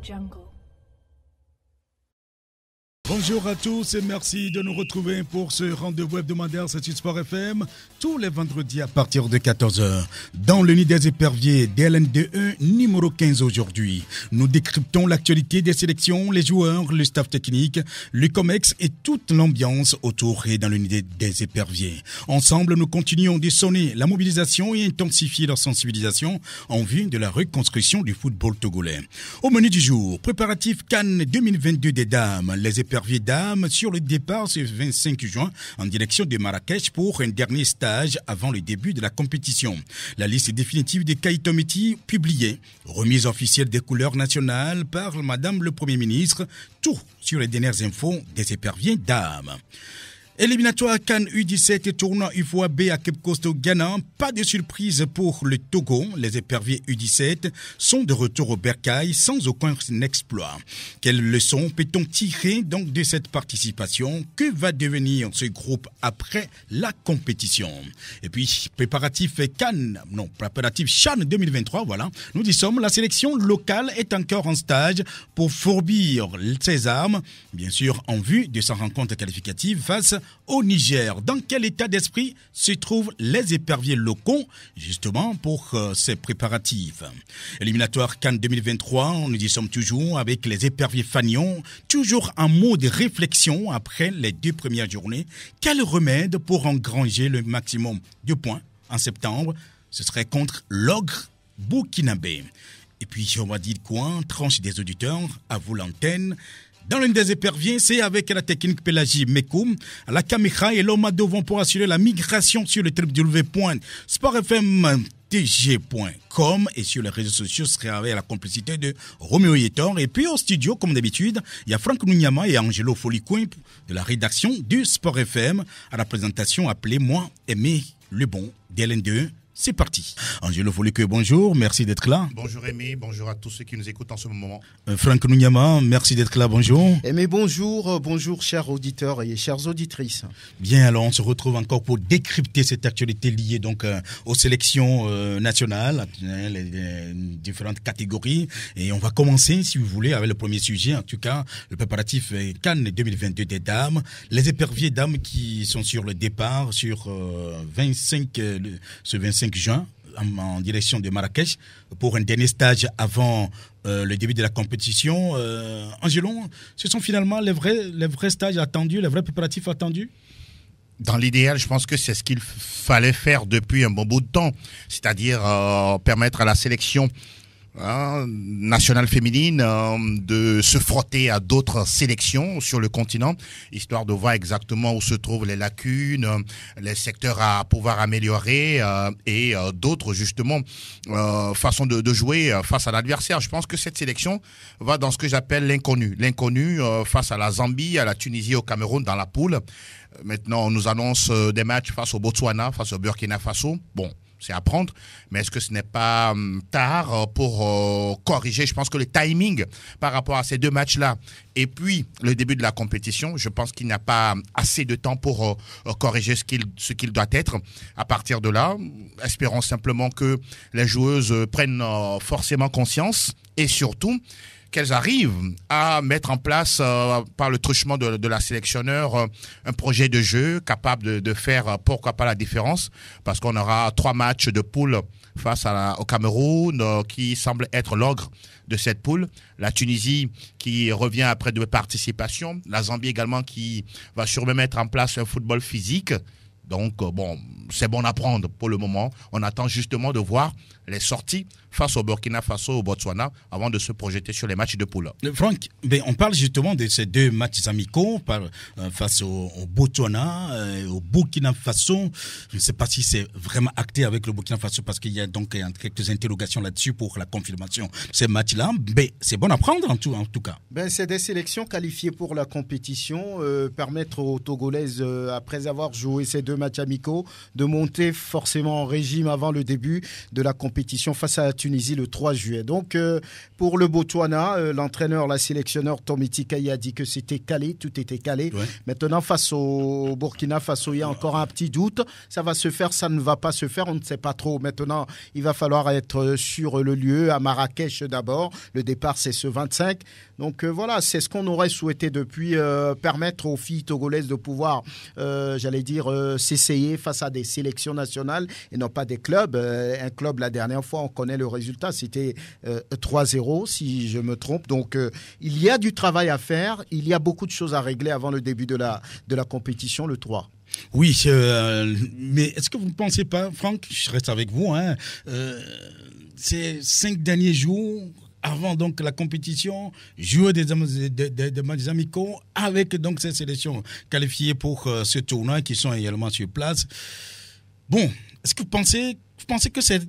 Jungle. Bonjour à tous et merci de nous retrouver pour ce rendez-vous hebdomadaire sur Sport FM tous les vendredis à partir de 14h. Dans le nid des éperviers DLN2E numéro 15 aujourd'hui, nous décryptons l'actualité des sélections, les joueurs, le staff technique, le COMEX et toute l'ambiance autour et dans le nid des éperviers. Ensemble, nous continuons de sonner la mobilisation et intensifier leur sensibilisation en vue de la reconstruction du football togolais. Au menu du jour, préparatif Cannes 2022 des dames, les éperviers dames sur le départ ce 25 juin en direction de Marrakech pour un dernier stage avant le début de la compétition. La liste définitive des Kaïtomiti publiée, remise officielle des couleurs nationales par Madame le Premier ministre, tout sur les dernières infos des éperviers dames. Éliminatoire Cannes U17 et tournoi UFOA B à Cape Coast au Ghana. Pas de surprise pour le Togo. Les éperviers U17 sont de retour au bercail sans aucun exploit. Quelle leçon peut-on tirer donc de cette participation? Que va devenir ce groupe après la compétition? Et puis, préparatif CHAN 2023, voilà. Nous y sommes. La sélection locale est encore en stage pour fourbir ses armes, bien sûr, en vue de sa rencontre qualificative face au Niger. Dans quel état d'esprit se trouvent les éperviers locaux, justement, pour ces préparatifs? Éliminatoire Cannes 2023, nous y sommes toujours avec les éperviers fanions, toujours en mode réflexion après les 2 premières journées. Quel remède pour engranger le maximum de points en septembre? Ce serait contre l'ogre burkinabé. Et puis, on va dire quoi? Tranche des auditeurs, à vous l'antenne. Dans l'une des éperviers, c'est avec la technique Pélagie Mekoum, la caméra et l'homme à devant pour assurer la migration sur le www.sportfmtg.com et sur les réseaux sociaux, ce serait avec la complicité de Roméo Yetor. Et puis au studio, comme d'habitude, il y a Franck Nounyama et Angelo Folicouin de la rédaction du Sport FM. À la présentation, appelez-moi Aimé Le Bon, DLN2. C'est parti. Angelo Folicouin, bonjour, merci d'être là. Bonjour Aimé, bonjour à tous ceux qui nous écoutent en ce moment. Franck Nounyama, merci d'être là, bonjour. Aimé, bonjour, bonjour chers auditeurs et chères auditrices. Bien, alors on se retrouve encore pour décrypter cette actualité liée donc aux sélections nationales, les différentes catégories. Et on va commencer, si vous voulez, avec le premier sujet, en tout cas, le préparatif Cannes 2022 des dames. Les éperviers dames qui sont sur le départ sur ce 25 juin en direction de Marrakech pour un dernier stage avant le début de la compétition. Angelo, ce sont finalement les vrais stages attendus, les vrais préparatifs attendus? Dans l'idéal, je pense que c'est ce qu'il fallait faire depuis un bon bout de temps, c'est-à-dire permettre à la sélection nationale féminine de se frotter à d'autres sélections sur le continent, histoire de voir exactement où se trouvent les lacunes, les secteurs à pouvoir améliorer et d'autres justement façons de jouer face à l'adversaire. Je pense que cette sélection va dans ce que j'appelle l'inconnu face à la Zambie, à la Tunisie, au Cameroun dans la poule. Maintenant, on nous annonce des matchs face au Botswana, face au Burkina Faso. Bon, c'est à prendre, mais est-ce que ce n'est pas tard pour corriger? Je pense que le timing par rapport à ces 2 matchs-là et puis le début de la compétition, je pense qu'il n'y a pas assez de temps pour corriger ce qu'il doit être. À partir de là, espérons simplement que les joueuses prennent forcément conscience et surtout qu'elles arrivent à mettre en place, par le truchement de la sélectionneur, un projet de jeu capable de faire, pourquoi pas, la différence, parce qu'on aura 3 matchs de poule face au Cameroun, qui semble être l'ogre de cette poule, la Tunisie qui revient après 2 participations, la Zambie également qui va sûrement mettre en place un football physique. Donc, bon, c'est bon à prendre pour le moment. On attend justement de voir les sorties face au Burkina Faso, au Botswana, avant de se projeter sur les matchs de poule. Franck, on parle justement de ces 2 matchs amicaux face au Botswana, au Burkina Faso. Je ne sais pas si c'est vraiment acté avec le Burkina Faso parce qu'il y a donc quelques interrogations là-dessus pour la confirmation de ces matchs-là. Mais c'est bon à prendre en tout cas. C'est des sélections qualifiées pour la compétition, permettre aux Togolaises, après avoir joué ces 2 matchs amicaux, de de monter forcément en régime avant le début de la compétition face à la Tunisie le 3 juillet. Donc, pour le Botswana, l'entraîneur, la sélectionneur Tomiti Kayi a dit que c'était calé, tout était calé. Ouais. Maintenant, face au Burkina Faso, il y a encore un petit doute. Ça va se faire, ça ne va pas se faire, on ne sait pas trop. Maintenant, il va falloir être sur le lieu, à Marrakech d'abord. Le départ, c'est ce 25. Donc voilà, c'est ce qu'on aurait souhaité depuis, permettre aux filles togolaises de pouvoir, s'essayer face à des sélections nationales et non pas des clubs. Un club, la dernière fois, on connaît le résultat, c'était 3-0, si je me trompe. Donc il y a du travail à faire, il y a beaucoup de choses à régler avant le début de la compétition, le 3. Oui, mais est-ce que vous ne pensez pas, Franck, je reste avec vous, ces 5 derniers jours avant donc la compétition, jouer des matchs amicaux avec donc ces sélections qualifiées pour ce tournoi qui sont également sur place. Bon, est-ce que vous pensez que c'est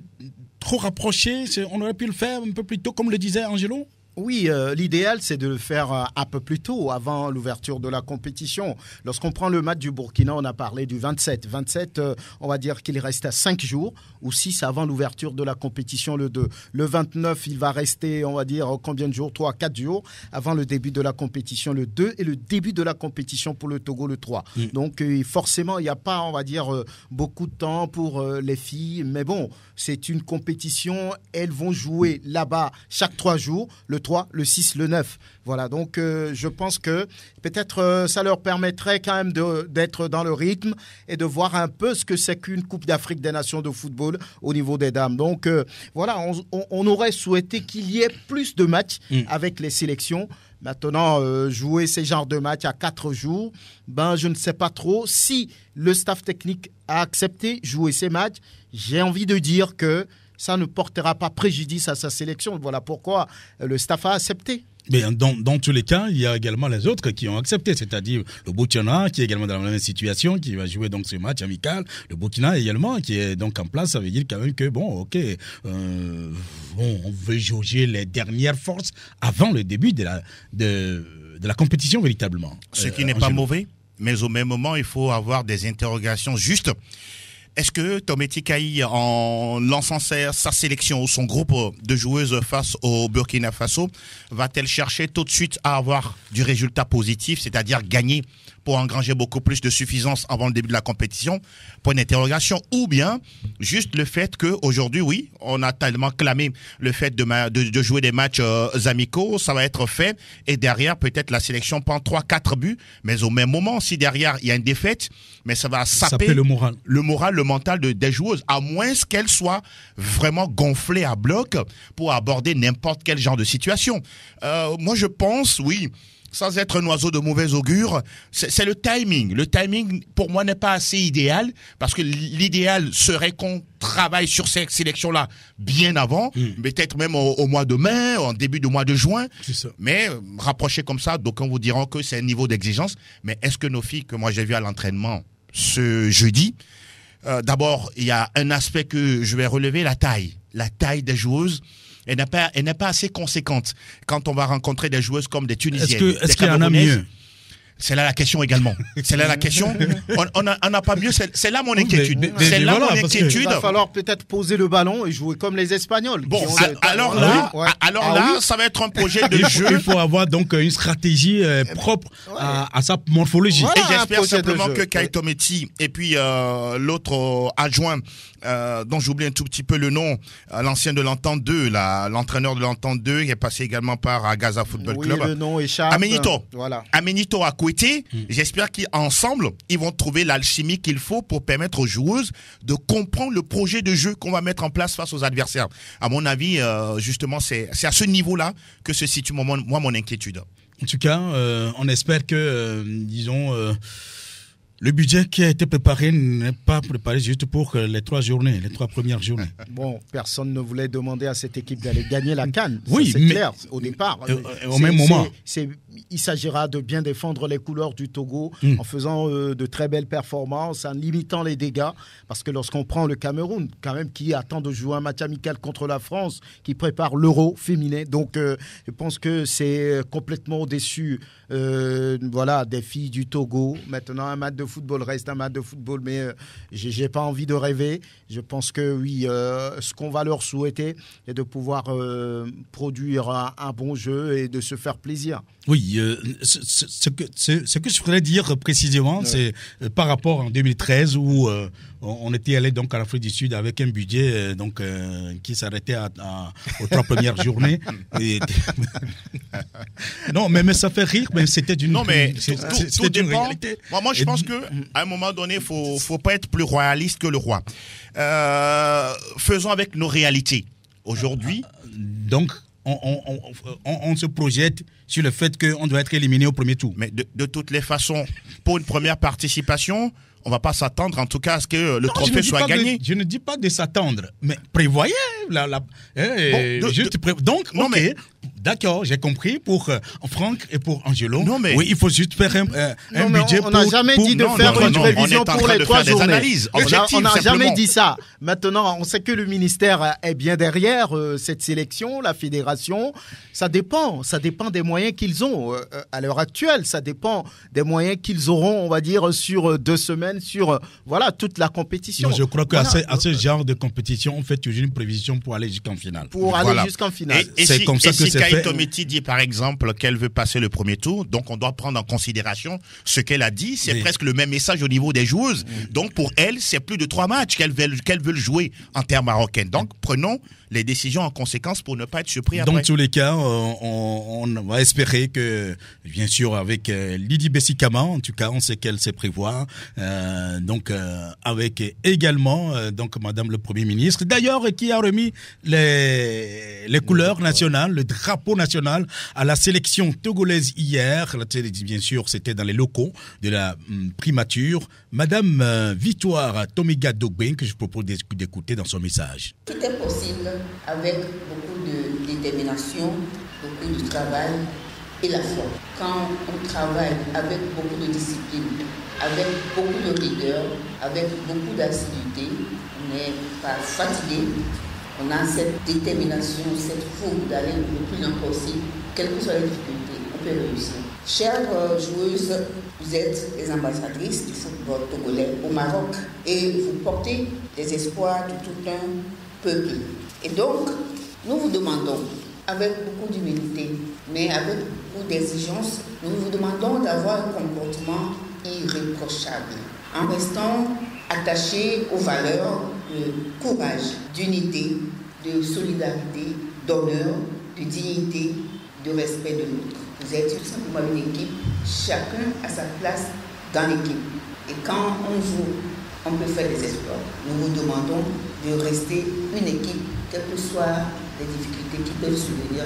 trop rapproché? On aurait pu le faire un peu plus tôt, comme le disait Angelo? Oui, l'idéal, c'est de le faire un peu plus tôt, avant l'ouverture de la compétition. Lorsqu'on prend le match du Burkina, on a parlé du 27. 27, on va dire qu'il reste à 5 jours ou 6 avant l'ouverture de la compétition, le 2. Le 29, il va rester, on va dire, combien de jours? 3 à 4 jours avant le début de la compétition, le 2, et le début de la compétition pour le Togo, le 3. Donc, forcément, il n'y a pas, on va dire, beaucoup de temps pour les filles. Mais bon, c'est une compétition. Elles vont jouer là-bas chaque 3 jours. Le 3, le 6, le 9. Voilà, donc je pense que peut-être ça leur permettrait quand même d'être dans le rythme et de voir un peu ce que c'est qu'une Coupe d'Afrique des Nations de football au niveau des dames. Donc voilà, on aurait souhaité qu'il y ait plus de matchs avec les sélections. Maintenant, jouer ces genres de matchs à 4 jours, je ne sais pas trop. Si le staff technique a accepté jouer ces matchs, j'ai envie de dire que ça ne portera pas préjudice à sa sélection. Voilà pourquoi le staff a accepté. Mais dans tous les cas, il y a également les autres qui ont accepté, c'est-à-dire le Botswana qui est également dans la même situation, qui va jouer donc ce match amical. Le Burkina également qui est donc en place, ça veut dire quand même que on veut jauger les dernières forces avant le début de la compétition véritablement. Ce qui n'est pas mauvais, mais au même moment, il faut avoir des interrogations justes. Est-ce que Tomiti Kayi, en lançant sa sélection ou son groupe de joueuses face au Burkina Faso, va-t-elle chercher tout de suite à avoir du résultat positif, c'est-à-dire gagner pour engranger beaucoup plus de suffisance avant le début de la compétition? Point d'interrogation. Ou bien juste le fait qu'aujourd'hui, oui, on a tellement clamé le fait de jouer des matchs amicaux, ça va être fait, et derrière peut-être la sélection prend 3-4 buts, mais au même moment, si derrière il y a une défaite, mais ça va saper le moral, le mental des joueuses, à moins qu'elles soient vraiment gonflées à bloc pour aborder n'importe quel genre de situation. Moi je pense, oui, sans être un oiseau de mauvais augure, c'est le timing. Le timing, pour moi, n'est pas assez idéal, parce que l'idéal serait qu'on travaille sur cette sélection-là bien avant, peut-être même au mois de mai, en début du mois de juin. Mais rapprocher comme ça, d'aucuns vous diront que c'est un niveau d'exigence. Mais est-ce que nos filles, que moi j'ai vu à l'entraînement ce jeudi, d'abord, il y a un aspect que je vais relever, la taille des joueuses. Elle n'est pas assez conséquente quand on va rencontrer des joueuses comme des Tunisiennes. Est-ce qu'il y en a mieux? C'est là la question également. C'est là la question. On n'a pas mieux. C'est là mon inquiétude. C'est là mon inquiétude. Il va falloir peut-être poser le ballon et jouer comme les Espagnols. Bon, alors là, ça va être un projet de jeu. Il faut avoir donc une stratégie propre à sa morphologie. Voilà, et j'espère simplement que Kayi Tomiti et puis l'autre adjoint, dont j'oublie un tout petit peu le nom, l'ancien de l'Entente 2, l'entraîneur de l'Entente 2, qui est passé également par Agaza Football Club. Le nom échappe. Amenito à j'espère qu'ensemble, ils vont trouver l'alchimie qu'il faut pour permettre aux joueuses de comprendre le projet de jeu qu'on va mettre en place face aux adversaires. À mon avis, justement, c'est à ce niveau-là que se situe mon inquiétude. En tout cas, on espère que, le budget qui a été préparé n'est pas préparé juste pour les 3 premières journées. Bon, personne ne voulait demander à cette équipe d'aller gagner la CAN. Oui, c'est clair, au départ. Au même moment. il s'agira de bien défendre les couleurs du Togo en faisant de très belles performances, en limitant les dégâts. Parce que lorsqu'on prend le Cameroun, quand même, qui attend de jouer un match amical contre la France, qui prépare l'Euro féminin. Donc, je pense que c'est complètement au-dessus des filles du Togo. Maintenant, un match de football reste un match de football, mais je n'ai pas envie de rêver. Je pense que oui, ce qu'on va leur souhaiter est de pouvoir produire un bon jeu et de se faire plaisir. Oui, ce que je voudrais dire précisément, c'est par rapport en 2013 où on était allé donc à l'Afrique du Sud avec un budget qui s'arrêtait aux 3 premières journées. Non, mais ça fait rire, mais c'était d'une. Non, mais tout dépend. Réalité. Moi, je pense que à un moment donné, faut pas être plus royaliste que le roi. Faisons avec nos réalités. Aujourd'hui. Donc, on se projette sur le fait qu'on doit être éliminé au premier tour. Mais de toutes les façons, pour une première participation, on ne va pas s'attendre en tout cas à ce que le trophée soit gagné. Je ne dis pas de s'attendre, mais prévoyez. Donc, non, ok, d'accord, j'ai compris pour Franck et pour Angelo. Non, mais oui, il faut juste faire un budget on n'a jamais dit de faire une prévision pour les 3 journées. Analyses on n'a jamais dit ça. Maintenant, on sait que le ministère est bien derrière cette sélection, la fédération. Ça dépend des moyens qu'ils ont à l'heure actuelle. Ça dépend des moyens qu'ils auront, on va dire, sur 2 semaines, sur toute la compétition. Non, je crois qu'à ce genre de compétition, on fait toujours une prévision pour aller jusqu'en finale. Jusqu'en finale. C'est comme ça que c'est fait. Tometi dit par exemple qu'elle veut passer le premier tour, donc on doit prendre en considération ce qu'elle a dit. C'est presque le même message au niveau des joueuses. Donc pour elle, c'est plus de 3 matchs qu'elles veulent jouer en termes marocains. Donc prenons les décisions en conséquence pour ne pas être surpris après. Dans tous les cas, on va espérer que, bien sûr, avec Lydie Bessikama, en tout cas, on sait qu'elle sait prévoir. Avec également Madame le Premier ministre, d'ailleurs, qui a remis les couleurs nationales, le drapeau national à la sélection togolaise hier. Bien sûr, c'était dans les locaux de la primature. Madame Victoire Tomiga Dogben, que je propose d'écouter dans son message. Tout est possible avec beaucoup de détermination, beaucoup de travail et la foi. Quand on travaille avec beaucoup de discipline, avec beaucoup de rigueur, avec beaucoup d'assiduité, on n'est pas fatigué, on a cette détermination, cette fougue d'aller le plus loin possible, quelles que soient les difficultés, on peut réussir. Chères joueuses, vous êtes les ambassadrices du football togolais au Maroc et vous portez des espoirs de tout un peuple. Et donc, nous vous demandons, avec beaucoup d'humilité, mais avec beaucoup d'exigence, nous vous demandons d'avoir un comportement irréprochable, en restant attachés aux valeurs de courage, d'unité, de solidarité, d'honneur, de dignité, de respect de l'autre. Vous êtes tout simplement une équipe, chacun a sa place dans l'équipe. Et quand on joue, on peut faire des exploits. Nous vous demandons de rester une équipe, quelles que soient les difficultés qui peuvent survenir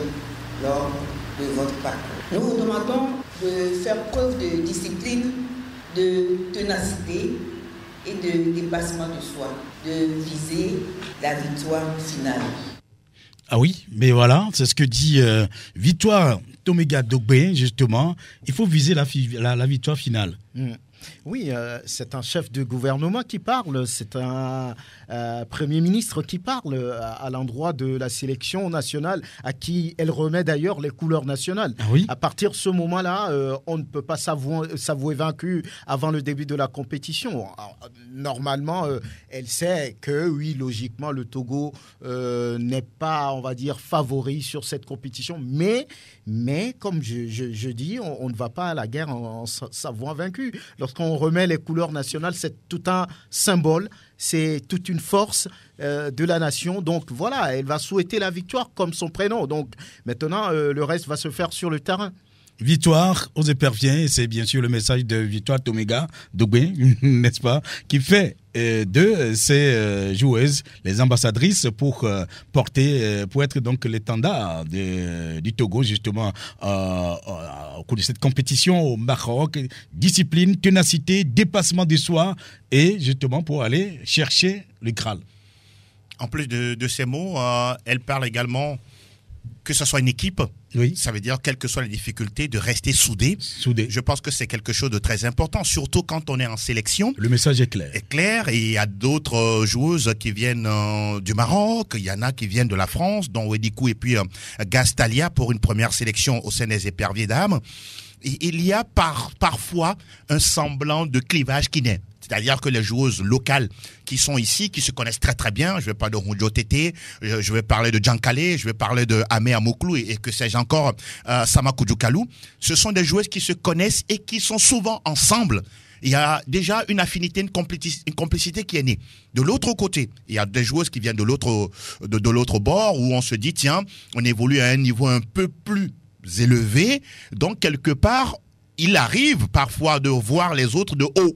lors de votre parcours. Nous vous demandons de faire preuve de discipline, de ténacité et de dépassement de soi, de viser la victoire finale. Ah oui, mais voilà, c'est ce que dit Victoire Tomiga Dogben, justement. Il faut viser la victoire finale. Oui, c'est un chef de gouvernement qui parle, c'est un Premier ministre qui parle à l'endroit de la sélection nationale, à qui elle remet d'ailleurs les couleurs nationales. Ah oui. À partir de ce moment-là, on ne peut pas s'avouer vaincu avant le début de la compétition. Normalement, elle sait que, oui, logiquement, le Togo n'est pas, on va dire, favori sur cette compétition, mais comme je dis, on ne va pas à la guerre en s'avouant vaincu. Lorsqu'on remet les couleurs nationales, c'est tout un symbole, c'est toute une force de la nation. Donc voilà, elle va souhaiter la victoire comme son prénom. Donc maintenant, le reste va se faire sur le terrain. Victoire aux éperviers, et c'est bien sûr le message de Victoire Tomiga Dogben, n'est-ce pas, qui fait de ces joueuses les ambassadrices pour porter, pour être donc l'étendard du Togo justement au cours de cette compétition au Maroc. Discipline, ténacité, dépassement de soi et justement pour aller chercher le Graal. En plus de ces mots, elle parle également que ce soit une équipe, Oui. ça veut dire, quelles que soient les difficultés, de rester soudés. Je pense que c'est quelque chose de très important, surtout quand on est en sélection. Le message est clair. Et il y a d'autres joueuses qui viennent du Maroc, il y en a qui viennent de la France, dont Wedikou et puis Gastalia pour une première sélection au sein des éperviers dames. Et il y a parfois un semblant de clivage qui naît. C'est-à-dire que les joueuses locales qui sont ici, qui se connaissent très très bien, je vais parler de Runjo Tete, je vais parler de Djankale, je vais parler de Ame Amoklou et que sais-je encore, Sama Kudjukalou, ce sont des joueuses qui se connaissent et qui sont souvent ensemble. Il y a déjà une affinité, une complicité qui est née. De l'autre côté, il y a des joueuses qui viennent de l'autre bord où on se dit, tiens, on évolue à un niveau un peu plus élevé, donc quelque part, il arrive parfois de voir les autres de haut.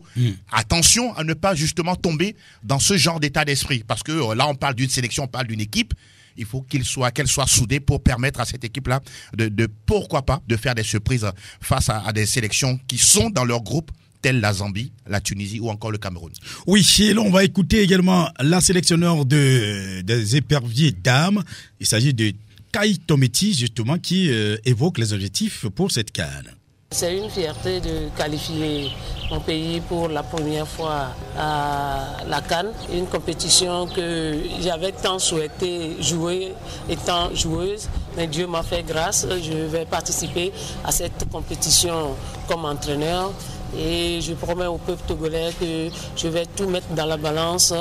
Attention à ne pas justement tomber dans ce genre d'état d'esprit. Parce que là, on parle d'une sélection, on parle d'une équipe. Il faut qu'elle soit soudée pour permettre à cette équipe-là de pourquoi pas, de faire des surprises face à des sélections qui sont dans leur groupe, telles la Zambie, la Tunisie ou encore le Cameroun. Oui, et là, on va écouter également la sélectionneur des éperviers dames. Il s'agit de Kai Tometi, justement, qui évoque les objectifs pour cette CAN. C'est une fierté de qualifier mon pays pour la première fois à la CAN, une compétition que j'avais tant souhaité jouer étant joueuse, mais Dieu m'a fait grâce. Je vais participer à cette compétition comme entraîneur et je promets au peuple togolais que je vais tout mettre dans la balance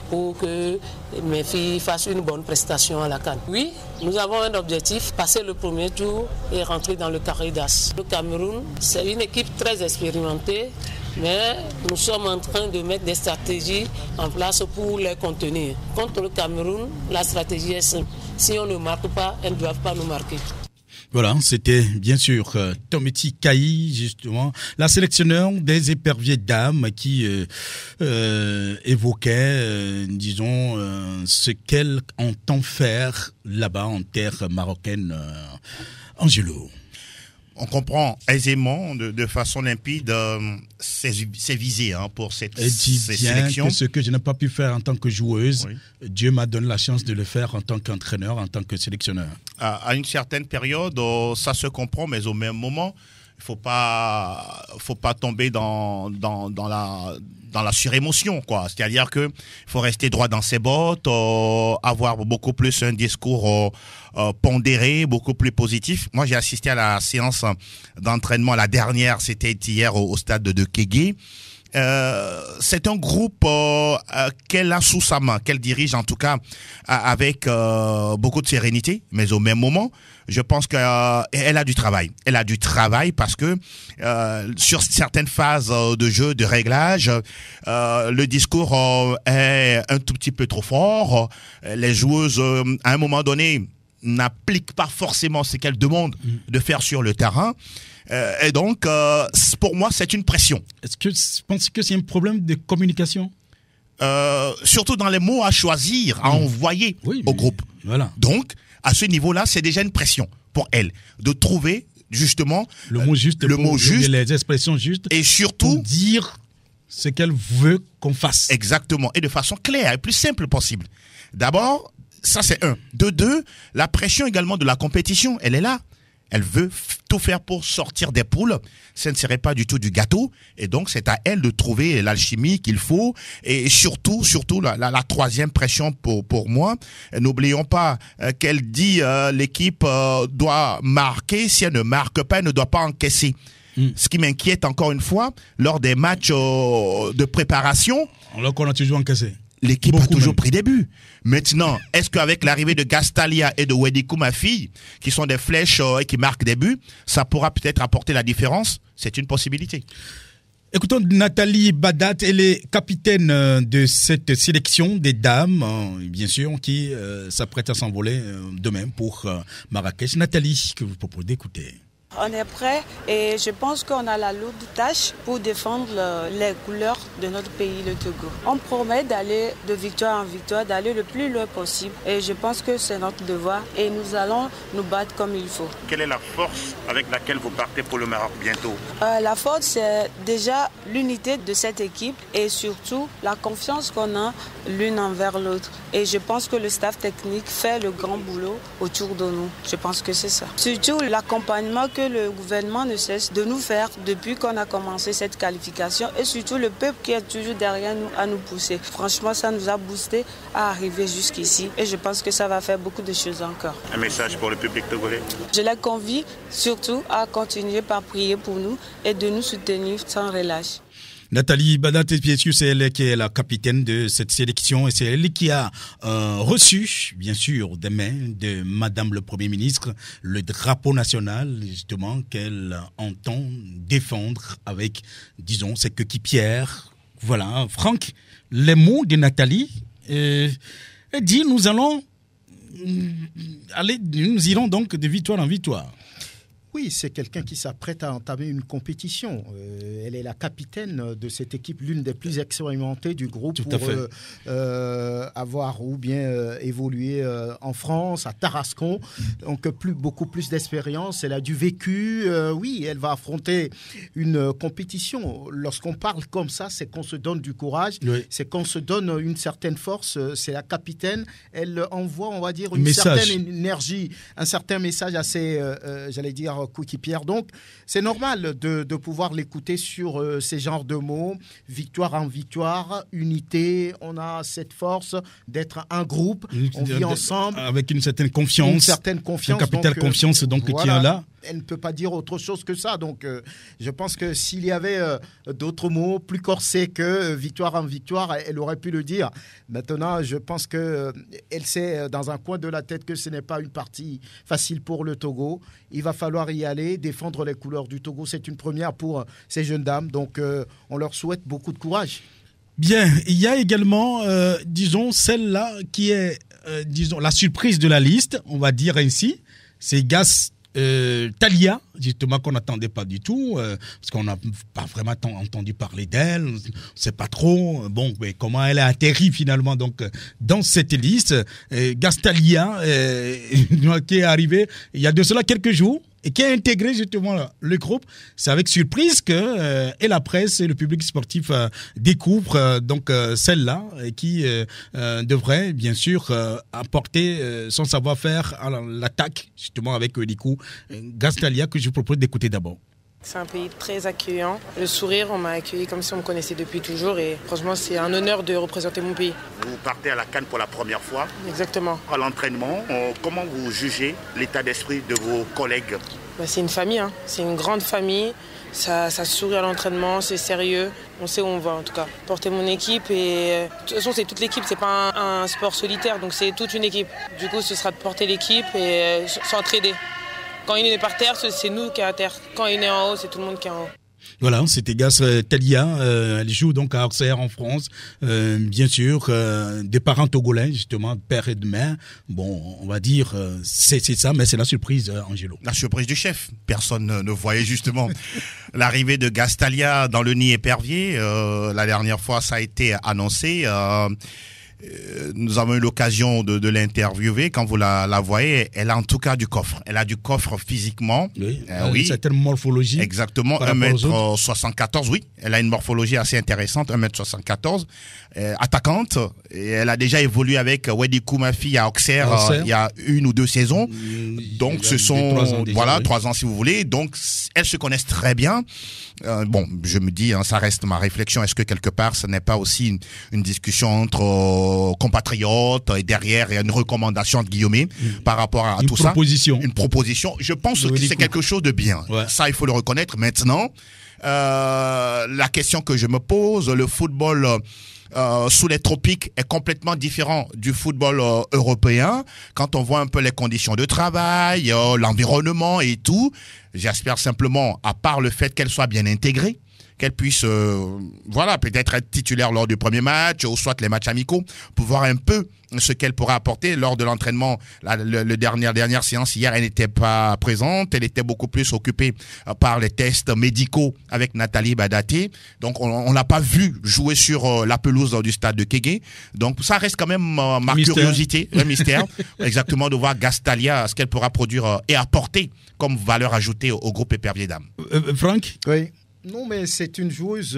pour que mes filles fassent une bonne prestation à la CAN. Oui, nous avons un objectif, passer le premier tour et rentrer dans le carré d'as. Le Cameroun, c'est une équipe très expérimentée, mais nous sommes en train de mettre des stratégies en place pour les contenir. Contre le Cameroun, la stratégie est simple. Si on ne marque pas, elles ne doivent pas nous marquer. Voilà, c'était bien sûr Tometi Kai, justement, la sélectionneur des éperviers dames qui évoquait, disons, ce qu'elle entend faire là-bas en terre marocaine. Angelo. On comprend aisément, de façon limpide, ses visées pour ces sélections. Que ce que je n'ai pas pu faire en tant que joueuse, oui. Dieu m'a donné la chance de le faire en tant qu'entraîneur, en tant que sélectionneur. À une certaine période, ça se comprend, mais au même moment, il faut pas tomber dans la surémotion, quoi. C'est-à-dire que il faut rester droit dans ses bottes, avoir beaucoup plus un discours pondéré, beaucoup plus positif. Moi, j'ai assisté à la séance d'entraînement, la dernière, c'était hier au stade de Kégué. C'est un groupe qu'elle a sous sa main, qu'elle dirige en tout cas avec beaucoup de sérénité, mais au même moment, je pense qu'elle a du travail. Elle a du travail parce que sur certaines phases de jeu, de réglage, le discours est un tout petit peu trop fort. Les joueuses, à un moment donné, n'appliquent pas forcément ce qu'elles demandent de faire sur le terrain. Et donc, pour moi, c'est une pression. Est-ce que tu penses que c'est un problème de communication ? Surtout dans les mots à choisir, à envoyer au groupe. Voilà. Donc, à ce niveau-là, c'est déjà une pression pour elle de trouver justement le mot juste, les expressions justes, et surtout pour dire ce qu'elle veut qu'on fasse. Exactement, et de façon claire et plus simple possible. D'abord, ça c'est un. De deux, la pression également de la compétition, elle est là. Elle veut tout faire pour sortir des poules. Ce ne serait pas du tout du gâteau. Et donc, c'est à elle de trouver l'alchimie qu'il faut. Et surtout, la troisième pression pour moi. N'oublions pas qu'elle dit l'équipe doit marquer. Si elle ne marque pas, elle ne doit pas encaisser. Ce qui m'inquiète encore une fois, lors des matchs de préparation. Alors qu'on a toujours encaissé. L'équipe a toujours pris des buts. Maintenant, est-ce qu'avec l'arrivée de Gastalia et de Wedikou, ma fille, qui sont des flèches et qui marquent des buts, ça pourra peut-être apporter la différence? C'est une possibilité. Écoutons Nathalie Badat, elle est capitaine de cette sélection des dames, bien sûr, qui s'apprête à s'envoler demain pour Marrakech. Nathalie, que vous proposez d'écouter. on est prêt et je pense qu'on a la lourde tâche pour défendre les couleurs de notre pays, le Togo. On promet d'aller de victoire en victoire, d'aller le plus loin possible et je pense que c'est notre devoir et nous allons nous battre comme il faut. Quelle est la force avec laquelle vous partez pour le Maroc bientôt? La force, c'est déjà l'unité de cette équipe et surtout la confiance qu'on a l'une envers l'autre. Et je pense que le staff technique fait le grand boulot autour de nous. Je pense que c'est ça. Surtout l'accompagnement que le gouvernement ne cesse de nous faire depuis qu'on a commencé cette qualification et surtout le peuple qui est toujours derrière nous à nous pousser. Franchement, ça nous a boosté à arriver jusqu'ici et je pense que ça va faire beaucoup de choses encore. Un message pour le public togolais? Je les convie surtout à continuer par prier pour nous et de nous soutenir sans relâche. Nathalie Badate, bien sûr, c'est elle qui est la capitaine de cette sélection et c'est elle qui a reçu, bien sûr, des mains de Madame le Premier ministre, le drapeau national, justement, qu'elle entend défendre avec, disons, ses coéquipières. Voilà, Franck, les mots de Nathalie, elle dit, nous irons donc de victoire en victoire. Oui, c'est quelqu'un qui s'apprête à entamer une compétition. Elle est la capitaine de cette équipe, l'une des plus expérimentées du groupe pour avoir ou bien évolué en France, à Tarascon. Donc beaucoup plus d'expérience. Elle a du vécu. Oui, elle va affronter une compétition. Lorsqu'on parle comme ça, c'est qu'on se donne du courage. Oui. C'est qu'on se donne une certaine force. C'est la capitaine. Elle envoie, on va dire, une certaine énergie, un certain message à ses, j'allais dire, coéquipière. Donc, c'est normal de pouvoir l'écouter sur ces genres de mots. Victoire en victoire, unité, on a cette force d'être un groupe, on vit ensemble. Avec une certaine confiance. Une certaine confiance. Une capitale confiance donc, voilà, qui est là. Elle ne peut pas dire autre chose que ça. Donc, je pense que s'il y avait d'autres mots plus corsés que victoire en victoire, elle aurait pu le dire. Maintenant, je pense qu'elle sait dans un coin de la tête que ce n'est pas une partie facile pour le Togo. Il va falloir y aller, défendre les couleurs du Togo. C'est une première pour ces jeunes dames. Donc, on leur souhaite beaucoup de courage. Bien, il y a également, disons, celle-là qui est, disons, la surprise de la liste, on va dire ainsi. C'est Talia, justement, qu'on n'attendait pas du tout, parce qu'on n'a pas vraiment entendu parler d'elle, on ne sait pas trop, bon, mais comment elle a atterri finalement donc, dans cette liste. Talia, qui est arrivé il y a de cela quelques jours, et qui a intégré justement le groupe. C'est avec surprise que et la presse et le public sportif découvrent donc celle-là qui devrait bien sûr apporter son savoir-faire à l'attaque justement avec Likou. Talia, que je vous propose d'écouter d'abord. C'est un pays très accueillant. Le sourire, on m'a accueilli comme si on me connaissait depuis toujours et franchement, c'est un honneur de représenter mon pays. Vous partez à la CAN pour la première fois. Exactement. À l'entraînement, comment vous jugez l'état d'esprit de vos collègues? C'est une famille, hein. C'est une grande famille. Ça sourit à l'entraînement, c'est sérieux. On sait où on va en tout cas. Porter mon équipe et de toute façon c'est toute l'équipe, c'est pas un sport solitaire, donc c'est toute une équipe. Du coup, ce sera de porter l'équipe et s'entraider. Quand il est par terre, c'est nous qui est à terre. Quand il est en haut, c'est tout le monde qui est en haut. Voilà, c'était Talia, elle joue donc à Auxerre en France, bien sûr, des parents togolais, justement, père et de mère. Bon, on va dire, c'est ça, mais c'est la surprise, Angelo. La surprise du chef. Personne ne voyait justement l'arrivée de Talia dans le nid épervier. La dernière fois, ça a été annoncé. Nous avons eu l'occasion de l'interviewer. Quand vous la voyez, elle a en tout cas du coffre. Elle a du coffre physiquement. Oui, une certaine morphologie. Exactement, 1m74, oui. Elle a une morphologie assez intéressante, 1m74. Attaquante. Et elle a déjà évolué avec Wedi Koumafi à Auxerre il y a 1 ou 2 saisons. Donc ce sont 3 ans si vous voulez. Donc elles se connaissent très bien. Bon, je me dis, ça reste ma réflexion. Est-ce que quelque part, ce n'est pas aussi une discussion entre compatriotes et derrière il y a une recommandation de Guillaume par rapport à tout ça? Une proposition. Je pense que c'est quelque chose de bien. Ouais. Ça, il faut le reconnaître. Maintenant, la question que je me pose, le football sous les tropiques est complètement différent du football européen. Quand on voit un peu les conditions de travail, l'environnement et tout, j'espère simplement, à part le fait qu'elle soit bien intégrée, qu'elle puisse, peut-être être titulaire lors du premier match, ou soit les matchs amicaux, pour voir un peu ce qu'elle pourra apporter lors de l'entraînement. La dernière séance hier, elle n'était pas présente, elle était beaucoup plus occupée par les tests médicaux avec Nathalie Badaté. Donc on l'a pas vu jouer sur la pelouse du stade de Kégué. Donc ça reste quand même ma curiosité, un mystère, exactement, de voir Gastalia, ce qu'elle pourra produire et apporter comme valeur ajoutée au groupe Épervier Dames. Franck? Oui. Non, mais c'est une joueuse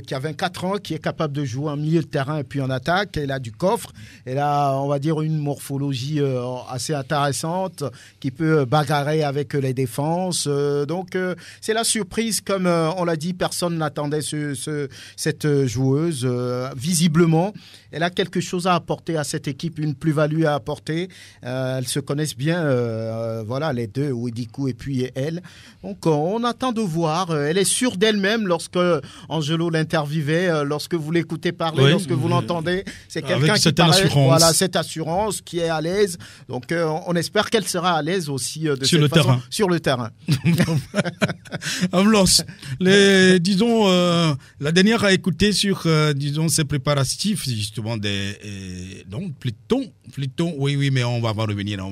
qui a 24 ans, qui est capable de jouer en milieu de terrain et puis en attaque. Elle a du coffre. Elle a, on va dire, une morphologie assez intéressante qui peut bagarrer avec les défenses. Donc, c'est la surprise. Comme on l'a dit, personne n'attendait cette joueuse. Visiblement, elle a quelque chose à apporter à cette équipe, une plus-value à apporter. Elles se connaissent bien, les deux, Ouedikou et puis elle. Donc, on attend de voir. Elle est sûre d'elle-même lorsque Angelo l'interviewait, lorsque vous l'écoutez parler, lorsque vous l'entendez. C'est quelqu'un qui paraît, cette assurance, qui est à l'aise. Donc, on espère qu'elle sera à l'aise aussi sur le terrain. Amlos, la dernière à écouter sur, ces préparatifs, justement, Pluton, oui, mais on va revenir,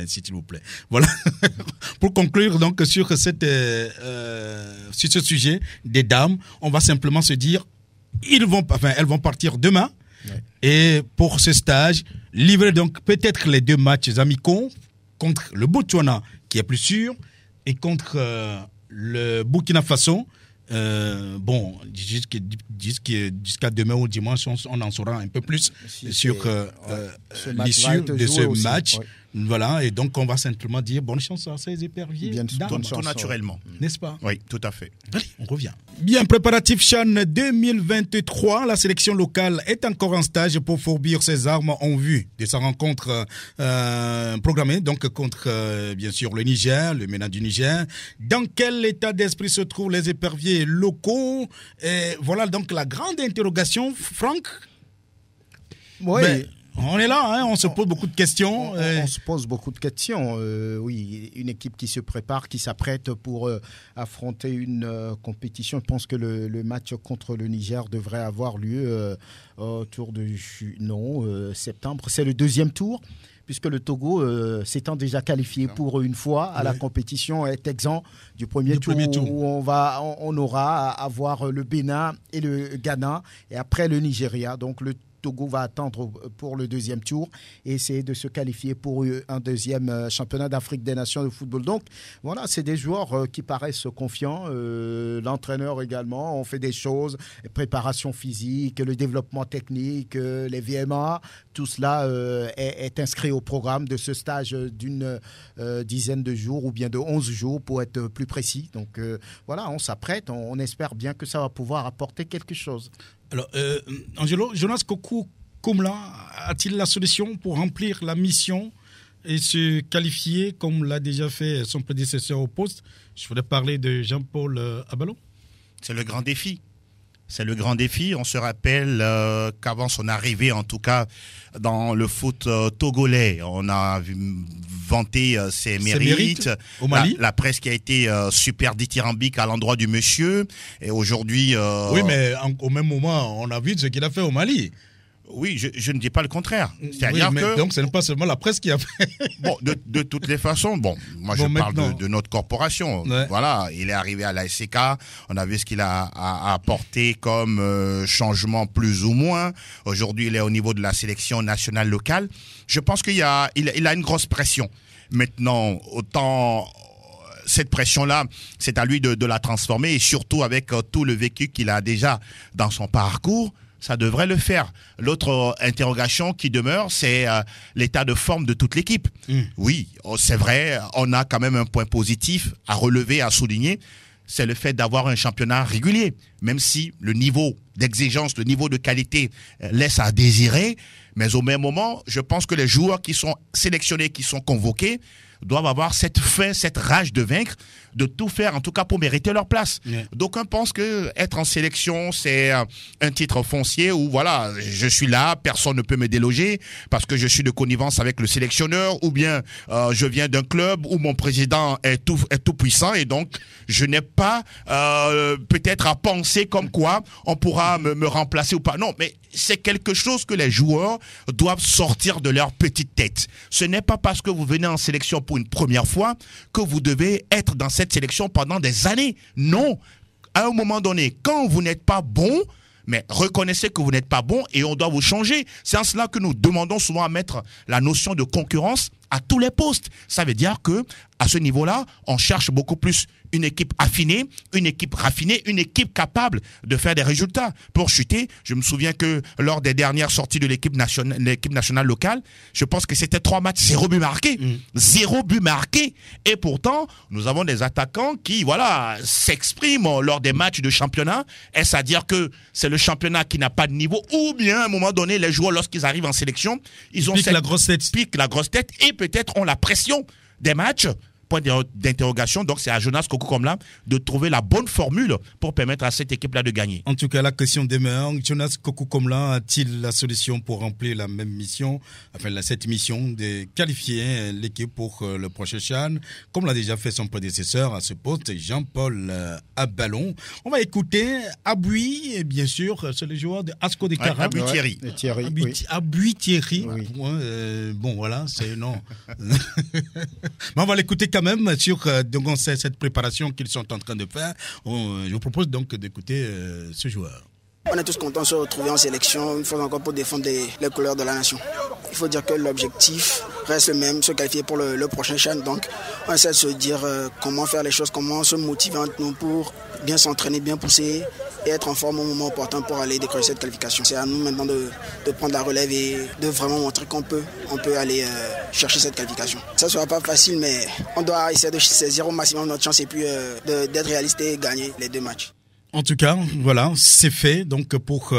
s'il vous plaît. Voilà. Pour conclure, donc, sur ce sujet des dames, on va simplement se dire, elles vont partir demain. Ouais. Et pour ce stage, livrer donc peut-être les 2 matchs amicaux contre le Botswana, qui est plus sûr, et contre le Burkina Faso. Jusqu'à demain ou dimanche, on en saura un peu plus sur l'issue de ce match. Ouais. Voilà, et donc on va simplement dire bonne chance à ces éperviers. Tout naturellement. N'est-ce pas? Oui, tout à fait. Allez, on revient. Bien, préparatif CHAN 2023, la sélection locale est encore en stage pour fourbir ses armes en vue de sa rencontre programmée, donc contre, bien sûr, le Niger, le MENA du Niger. Dans quel état d'esprit se trouvent les éperviers locaux? Et voilà donc la grande interrogation, Franck. Oui. On est là, on se pose beaucoup de questions. On se pose beaucoup de questions. Oui, une équipe qui se prépare, qui s'apprête pour affronter une compétition. Je pense que le match contre le Niger devrait avoir lieu autour de septembre. C'est le 2e tour, puisque le Togo, s'étant déjà qualifié pour une fois à la compétition, est exempt du premier tour où on aura à voir le Bénin et le Ghana, et après le Nigeria. Donc le Togo va attendre pour le 2e tour et essayer de se qualifier pour un 2e championnat d'Afrique des Nations de football. Donc voilà, c'est des joueurs qui paraissent confiants. L'entraîneur également, on fait des choses, préparation physique, le développement technique, les VMA, tout cela est inscrit au programme de ce stage d'une dizaine de jours ou bien de 11 jours pour être plus précis. Donc on s'apprête, on espère bien que ça va pouvoir apporter quelque chose. Alors, Angelo, Jonas Kokou Koumla a-t-il la solution pour remplir la mission et se qualifier comme l'a déjà fait son prédécesseur au poste? Je voudrais parler de Jean-Paul Abalo. C'est le grand défi. On se rappelle qu'avant son arrivée, en tout cas, dans le foot togolais, on a vanté ses mérites au Mali. La presse qui a été super dithyrambique à l'endroit du monsieur. Et aujourd'hui... Oui, mais au même moment, on a vu ce qu'il a fait au Mali. Oui, je ne dis pas le contraire. C'est-à-dire que... Donc, ce n'est pas seulement la presse qui a fait. Bon, de toutes les façons, je parle de notre corporation. Ouais. Voilà, il est arrivé à la SCK. On a vu ce qu'il a apporté comme changement plus ou moins. Aujourd'hui, il est au niveau de la sélection nationale locale. Je pense qu'il a une grosse pression. Maintenant, autant... Cette pression-là, c'est à lui de la transformer, et surtout avec tout le vécu qu'il a déjà dans son parcours, ça devrait le faire. L'autre interrogation qui demeure, c'est l'état de forme de toute l'équipe. Oui, c'est vrai, on a quand même un point positif à relever, à souligner, c'est le fait d'avoir un championnat régulier, même si le niveau d'exigence, le niveau de qualité laisse à désirer. Mais au même moment, je pense que les joueurs qui sont sélectionnés, qui sont convoqués, doivent avoir cette faim, cette rage de vaincre, de tout faire, en tout cas pour mériter leur place. Yeah. D'aucuns pensent que être en sélection, c'est un titre foncier où voilà, je suis là, personne ne peut me déloger parce que je suis de connivence avec le sélectionneur, ou bien je viens d'un club où mon président est tout puissant et donc je n'ai pas peut-être à penser comme quoi on pourra me remplacer ou pas. Non, mais c'est quelque chose que les joueurs doivent sortir de leur petite tête. Ce n'est pas parce que vous venez en sélection pour une première fois que vous devez être dans cette sélection pendant des années. Non. À un moment donné, quand vous n'êtes pas bon, mais reconnaissez que vous n'êtes pas bon et on doit vous changer. C'est en cela que nous demandons souvent à mettre la notion de concurrence à tous les postes. Ça veut dire que à ce niveau-là, on cherche beaucoup plus une équipe affinée, une équipe raffinée, une équipe capable de faire des résultats. Pour chuter, je me souviens que lors des dernières sorties de l'équipe nationale locale, je pense que c'était 3 matchs, 0 but marqué. 0 but marqué. Et pourtant, nous avons des attaquants qui, voilà, s'expriment lors des matchs de championnat. Est-ce à dire que c'est le championnat qui n'a pas de niveau, ou bien, à un moment donné, les joueurs, lorsqu'ils arrivent en sélection, ils ont piquent la grosse tête et peut-être ont la pression des matchs. Point d'interrogation, donc c'est à Jonas Kokou-Komla de trouver la bonne formule pour permettre à cette équipe-là de gagner. En tout cas, la question demeure, Jonas Kokou-Komla a-t-il la solution pour remplir la même mission, enfin cette mission de qualifier l'équipe pour le prochain CHAN, comme l'a déjà fait son prédécesseur à ce poste, Jean-Paul Aballon. On va écouter Abui, et bien sûr, c'est le joueur de Asco de Cara. Abui Thierry. Abui Thierry. Oui. Bon, voilà, c'est non. Mais on va l'écouter quand même sur donc, cette préparation qu'ils sont en train de faire. Je vous propose donc d'écouter ce joueur. On est tous contents de se retrouver en sélection, une fois encore pour défendre les couleurs de la nation. Il faut dire que l'objectif reste le même, se qualifier pour le prochain CHAN. Donc on essaie de se dire comment faire les choses, comment se motiver entre nous pour bien s'entraîner, bien pousser et être en forme au moment opportun pour aller décrocher cette qualification. C'est à nous maintenant de prendre la relève et de vraiment montrer qu'on peut aller chercher cette qualification. Ça ne sera pas facile, mais on doit essayer de saisir au maximum notre chance et puis d'être réaliste et gagner les 2 matchs. En tout cas, voilà, c'est fait. Donc pour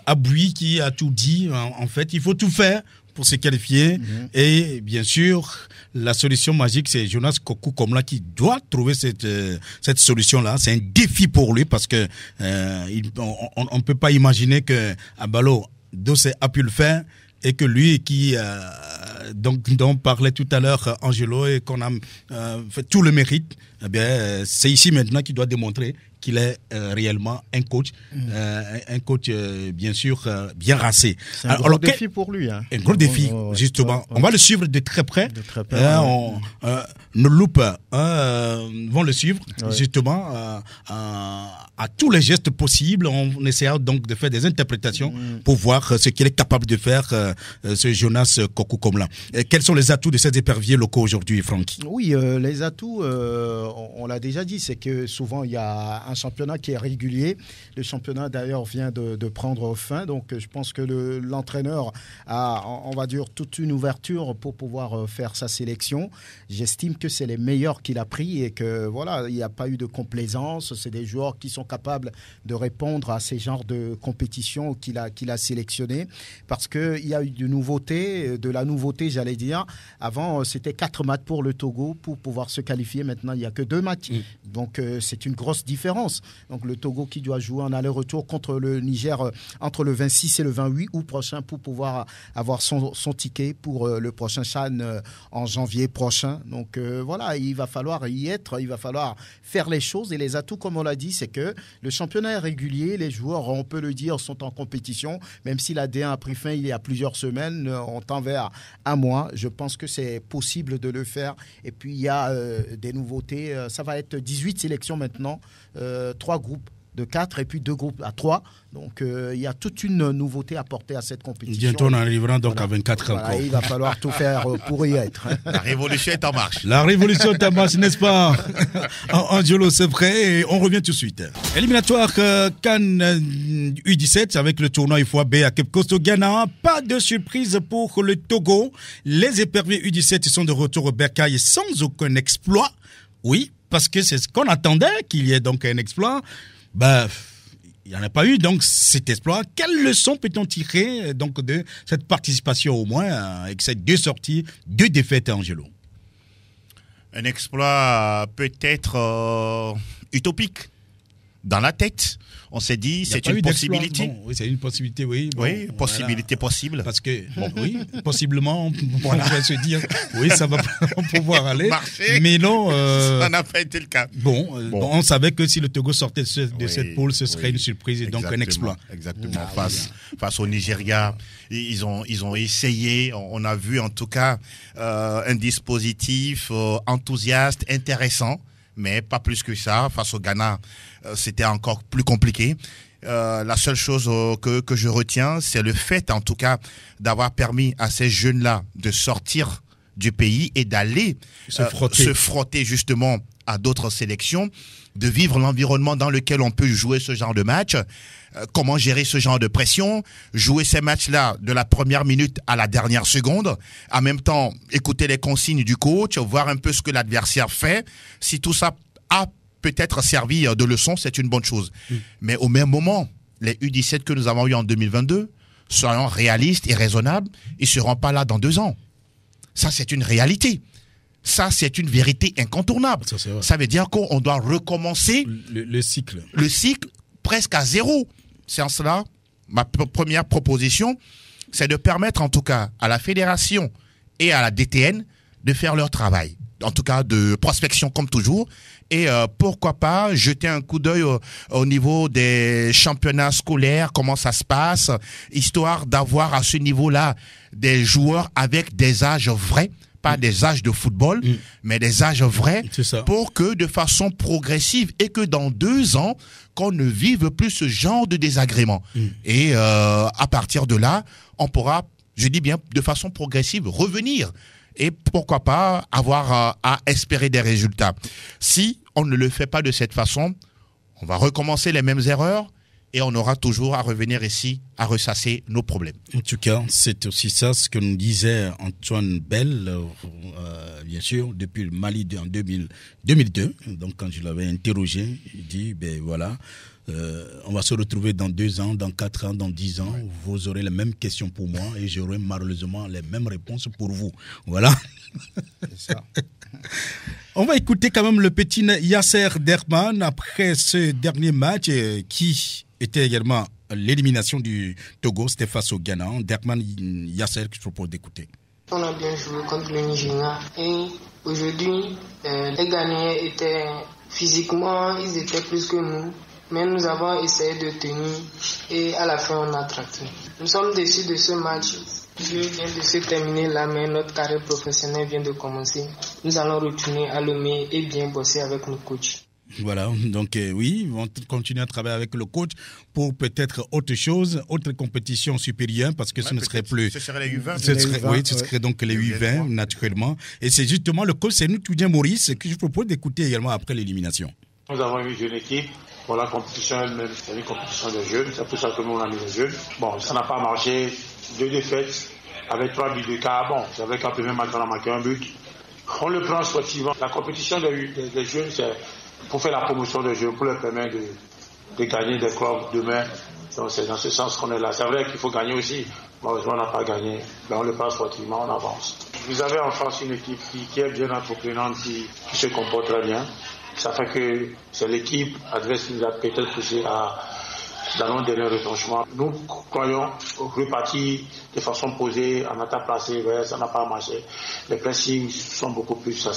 Abui qui a tout dit, en fait, il faut tout faire pour se qualifier. Et bien sûr, la solution magique, c'est Jonas Kokou-Komla qui doit trouver cette solution-là. C'est un défi pour lui parce que on ne peut pas imaginer que Abalo Dossé a pu le faire et que lui qui dont parlait tout à l'heure Angelo et qu'on a fait tout le mérite, eh bien c'est ici maintenant qu'il doit démontrer qu'il est réellement un coach bien sûr bien racé. C'est un gros défi pour lui. Hein. Un gros défi, justement. On va le suivre de très près. Nos loupes vont le suivre, justement, à tous les gestes possibles. On essaiera donc de faire des interprétations pour voir ce qu'il est capable de faire, ce Jonas Kokou-Komla. Quels sont les atouts de ces éperviers locaux aujourd'hui, Franck? Oui, les atouts, on l'a déjà dit, c'est que souvent il y a un championnat qui est régulier. Le championnat d'ailleurs vient de prendre fin, donc je pense que l'entraîneur a, on va dire, toute une ouverture pour pouvoir faire sa sélection. J'estime que c'est les meilleurs qu'il a pris et que voilà, il n'y a pas eu de complaisance. C'est des joueurs qui sont capables de répondre à ces genres de compétitions qu'il a sélectionnés, parce qu'il y a eu de la nouveauté, j'allais dire. Avant, c'était 4 matchs pour le Togo pour pouvoir se qualifier. Maintenant, il n'y a que 2 matchs. Donc, c'est une grosse différence. Donc, le Togo qui doit jouer en aller-retour contre le Niger entre le 26 et le 28 août prochain pour pouvoir avoir son ticket pour le prochain CHAN en janvier prochain. Donc, voilà, il va falloir y être, il va falloir faire les choses. Et les atouts, comme on l'a dit, c'est que le championnat est régulier. Les joueurs, on peut le dire, sont en compétition. Même si la D1 a pris fin il y a plusieurs semaines, on tend vers un mois. Je pense que c'est possible de le faire. Et puis, il y a des nouveautés. Ça va être 18 sélections maintenant. 3 groupes de 4 et puis 2 groupes à 3. Donc, il y a toute une nouveauté apportée à cette compétition. Bientôt, on arrivera donc à 24 encore. Il va falloir tout faire pour y être. La révolution est en marche. La révolution est en marche, n'est-ce pas? Angelo, c'est vrai. Et on revient tout de suite. Éliminatoire CAN U17 avec le tournoi UFOA-B à Cape Coast au Ghana. Pas de surprise pour le Togo. Les éperviers U17 sont de retour au bercail sans aucun exploit. Oui, parce que c'est ce qu'on attendait, qu'il y ait donc un exploit. Il n'y en a pas eu, donc, cet exploit. Quelle leçon peut-on tirer donc, de cette participation au moins, avec ces 2 sorties, 2 défaites, Angelo? Un exploit peut-être utopique. Dans la tête, on s'est dit c'est une possibilité. Bon, oui, c'est une possibilité, oui. Bon, oui, possibilité voilà. Possible. Parce que, bon, oui, possiblement, on pourrait se dire, oui, ça va pouvoir aller. Marcher. Mais non. Ça n'a pas été le cas. Bon, on savait que si le Togo sortait de cette poule, ce serait une surprise et donc un exploit. Exactement. Face au Nigeria, ils ont essayé. On a vu en tout cas un dispositif enthousiaste, intéressant. Mais pas plus que ça. Face au Ghana, c'était encore plus compliqué. La seule chose que je retiens, c'est le fait, en tout cas, d'avoir permis à ces jeunes-là de sortir du pays et d'aller se frotter justement à d'autres sélections, de vivre l'environnement dans lequel on peut jouer ce genre de match, comment gérer ce genre de pression, jouer ces matchs-là de la première minute à la dernière seconde, en même temps écouter les consignes du coach, voir un peu ce que l'adversaire fait. Si tout ça a peut-être servi de leçon, c'est une bonne chose. Mais au même moment, les U17 que nous avons eu en 2022, soyons réalistes et raisonnables, ils ne seront pas là dans 2 ans. Ça, c'est une réalité. Ça, c'est une vérité incontournable. Ça veut dire qu'on doit recommencer le cycle. Le cycle presque à 0. C'est en cela, ma première proposition, c'est de permettre en tout cas à la fédération et à la DTN de faire leur travail. En tout cas, de prospection comme toujours. Et pourquoi pas jeter un coup d'œil au niveau des championnats scolaires, comment ça se passe, histoire d'avoir à ce niveau-là des joueurs avec des âges vrais, pas des âges de football, mais des âges vrais, pour que de façon progressive et que dans 2 ans, qu'on ne vive plus ce genre de désagrément. Et à partir de là, on pourra, je dis bien, de façon progressive, revenir. Et pourquoi pas avoir à espérer des résultats. Si on ne le fait pas de cette façon, on va recommencer les mêmes erreurs et on aura toujours à revenir ici à ressasser nos problèmes. En tout cas, c'est aussi ça ce que nous disait Antoine Bell, bien sûr, depuis le Mali en 2002. Donc quand je l'avais interrogé, il dit, ben voilà, on va se retrouver dans 2 ans, dans 4 ans, dans 10 ans. Vous aurez les mêmes questions pour moi et j'aurai malheureusement les mêmes réponses pour vous. Voilà. C'est ça. On va écouter quand même le petit Yasser Derman après ce dernier match qui était également l'élimination du Togo, c'était face au Ghana. Derman Yasser que je propose d'écouter. On a bien joué contre le Nigeria et aujourd'hui les Ghanéens étaient physiquement, ils étaient plus que nous. Mais nous avons essayé de tenir et à la fin on a traqué. Nous sommes déçus de ce match. Le jeu vient de se terminer là, mais notre carrière professionnelle vient de commencer. Nous allons retourner à Lomé et bien bosser avec nos coachs. Voilà, donc oui, on continue à travailler avec le coach pour peut-être autre chose, autre compétition supérieure, parce que ce ne serait plus... Ce serait les U20. Ce serait donc les U20, naturellement. Et c'est justement le coach, c'est nous, Toudien Maurice, que je propose d'écouter également après l'élimination. Nous avons une jeune équipe. Pour la compétition elle-même, c'est une compétition de jeunes. C'est pour ça que nous, on a mis les jeunes. Bon, ça n'a pas marché. 2 défaites avec 3 buts de quart. Bon, c'est vrai qu'en premier match, on a marqué un but. On le prend sportivement. La compétition des jeunes, c'est pour faire la promotion des jeunes, pour leur permettre de gagner des clubs demain. Donc, c'est dans ce sens qu'on est là. C'est vrai qu'il faut gagner aussi. Malheureusement, on n'a pas gagné. Mais on le prend sportivement, on avance. Vous avez en face une équipe qui est bien entreprenante, qui se comporte très bien. Ça fait que c'est l'équipe adverse qui nous a peut-être poussé dans nos derniers retranchements. Nous croyons repartir de façon posée, en attaque placée, ça n'a pas marché. Les pressings sont beaucoup plus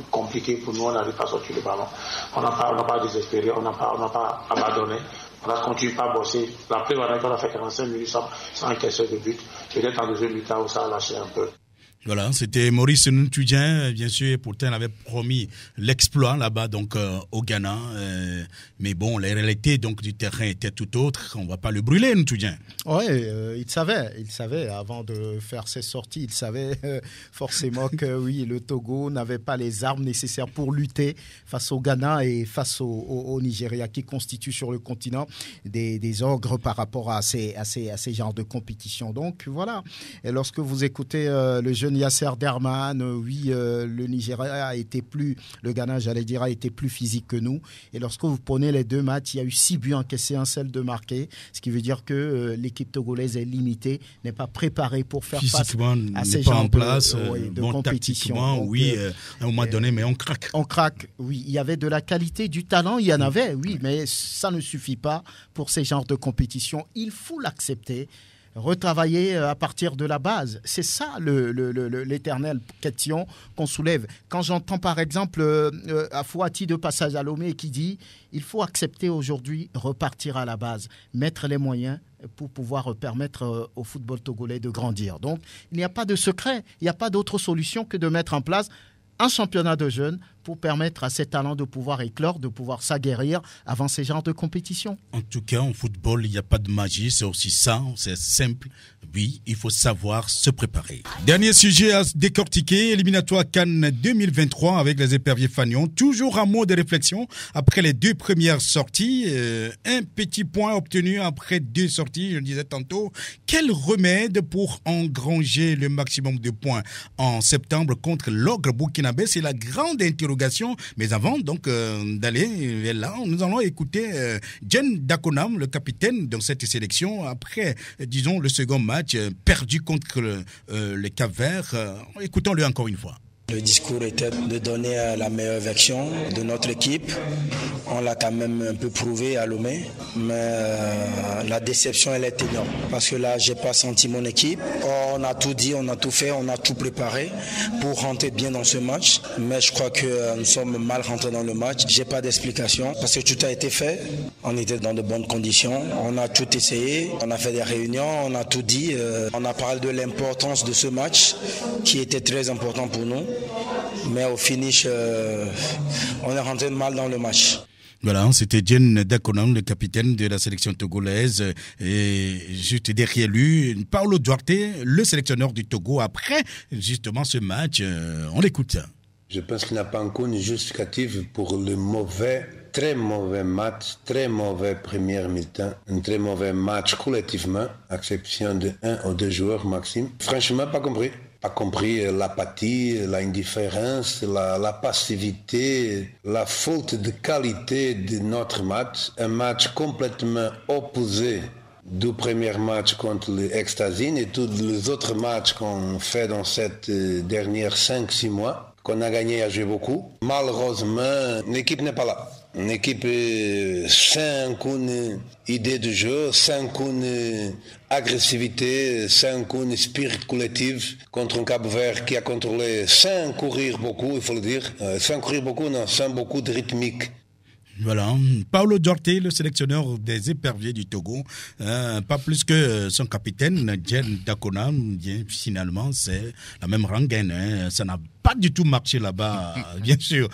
compliqués pour nous, on n'arrive pas à sortir le ballon. On n'a pas désespéré, on n'a pas abandonné. On a continué à bosser. La preuve, on a fait 45 minutes sans encaisser de but. Peut-être en 2e mi-temps où ça a lâché un peu. Voilà, c'était Maurice Ntoudien, bien sûr, pourtant il avait promis l'exploit là-bas donc au Ghana, mais bon, les réalités donc du terrain étaient tout autres, on va pas le brûler Ntoudien. Oui, il savait avant de faire ses sorties, il savait forcément que oui, le Togo n'avait pas les armes nécessaires pour lutter face au Ghana et face au Nigeria qui constituent sur le continent des ogres par rapport à ces genres de compétitions. Donc voilà, et lorsque vous écoutez le jeune Yasser Derman, le Nigeria a été le Ghana, a été plus physique que nous. Et lorsque vous prenez les 2 matchs, il y a eu 6 buts encaissés, un seul de marqué, ce qui veut dire que l'équipe togolaise est limitée, n'est pas préparée pour faire face à ces gens de compétition. Donc, à un moment donné, mais on craque. On craque, oui. Il y avait de la qualité, du talent, il y en avait, oui, mais ça ne suffit pas pour ces genres de compétition. Il faut l'accepter. Retravailler à partir de la base. C'est ça l'éternelle question qu'on soulève. Quand j'entends par exemple Afouati de Passage à Lomé qui dit il faut accepter aujourd'hui repartir à la base, mettre les moyens pour pouvoir permettre au football togolais de grandir. Donc il n'y a pas de secret, il n'y a pas d'autre solution que de mettre en place un championnat de jeunes pour permettre à ces talents de pouvoir éclore, de pouvoir s'aguerrir avant ces genres de compétitions. En tout cas, en football, il n'y a pas de magie, c'est aussi ça, c'est simple. Oui, il faut savoir se préparer. Dernier sujet à décortiquer, éliminatoire Cannes 2023 avec les éperviers Fagnon. Toujours un mot de réflexion après les 2 premières sorties. Un petit point obtenu après 2 sorties, je le disais tantôt. Quel remède pour engranger le maximum de points en septembre contre l'ogre burkinabé? C'est la grande interrogation. Mais avant donc d'aller là, nous allons écouter Jen Dakonam, le capitaine dans cette sélection, après, disons, le second match perdu contre le Cap-Vert. Écoutons-le encore une fois. Le discours était de donner la meilleure version de notre équipe. On l'a quand même un peu prouvé à Lomé, mais la déception elle est énorme parce que là j'ai pas senti mon équipe. On a tout dit, on a tout fait, on a tout préparé pour rentrer bien dans ce match, mais je crois que nous sommes mal rentrés dans le match. J'ai pas d'explication parce que tout a été fait. On était dans de bonnes conditions, on a tout essayé, on a fait des réunions, on a tout dit. On a parlé de l'importance de ce match qui était très important pour nous. Mais au finish, on est rentré mal dans le match. Voilà, c'était Jen Dakonam, le capitaine de la sélection togolaise. Et juste derrière lui, Paulo Duarte, le sélectionneur du Togo. Après, justement, ce match, on l'écoute. Je pense qu'il n'y a pas encore une justificative pour le très mauvais match, très mauvais première mi-temps, un très mauvais match collectivement, à exception de 1 ou 2 joueurs, Maxime. Franchement, pas compris. Pas compris l'apathie, l'indifférence, la passivité, la faute de qualité de notre match. Un match complètement opposé du premier match contre l'Extasine et tous les autres matchs qu'on fait dans cette dernière 5-6 mois, qu'on a gagné à jouer beaucoup. Malheureusement, l'équipe n'est pas là. Une équipe sans aucune idée de jeu, sans aucune agressivité, sans aucun spirit collectif contre un Cap-Vert qui a contrôlé sans courir beaucoup, il faut le dire. Sans courir beaucoup, non, sans beaucoup de rythmique. Voilà, Paulo Duarte, le sélectionneur des éperviers du Togo, pas plus que son capitaine, Jen Dakonam, finalement, c'est la même rengaine. Ça n'a pas du tout marché là-bas, bien sûr,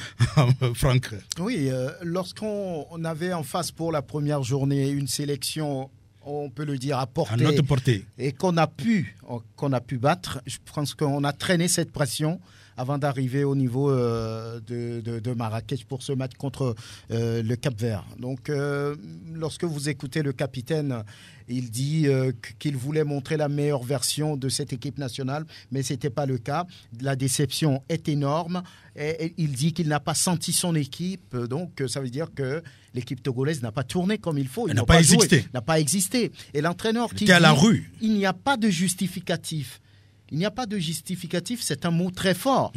Franck. Oui, lorsqu'on avait en face pour la première journée une sélection, on peut le dire, à notre portée, et qu'on a pu battre, je pense qu'on a traîné cette pression avant d'arriver au niveau de Marrakech pour ce match contre le Cap-Vert. Donc, lorsque vous écoutez le capitaine, il dit qu'il voulait montrer la meilleure version de cette équipe nationale, mais ce n'était pas le cas. La déception est énorme. Et il dit qu'il n'a pas senti son équipe. Donc, ça veut dire que l'équipe togolaise n'a pas tourné comme il faut. Elle n'a pas existé. N'a pas existé. Et l'entraîneur qui dit à la rue. Il n'y a pas de justificatif. Il n'y a pas de justificatif, c'est un mot très fort.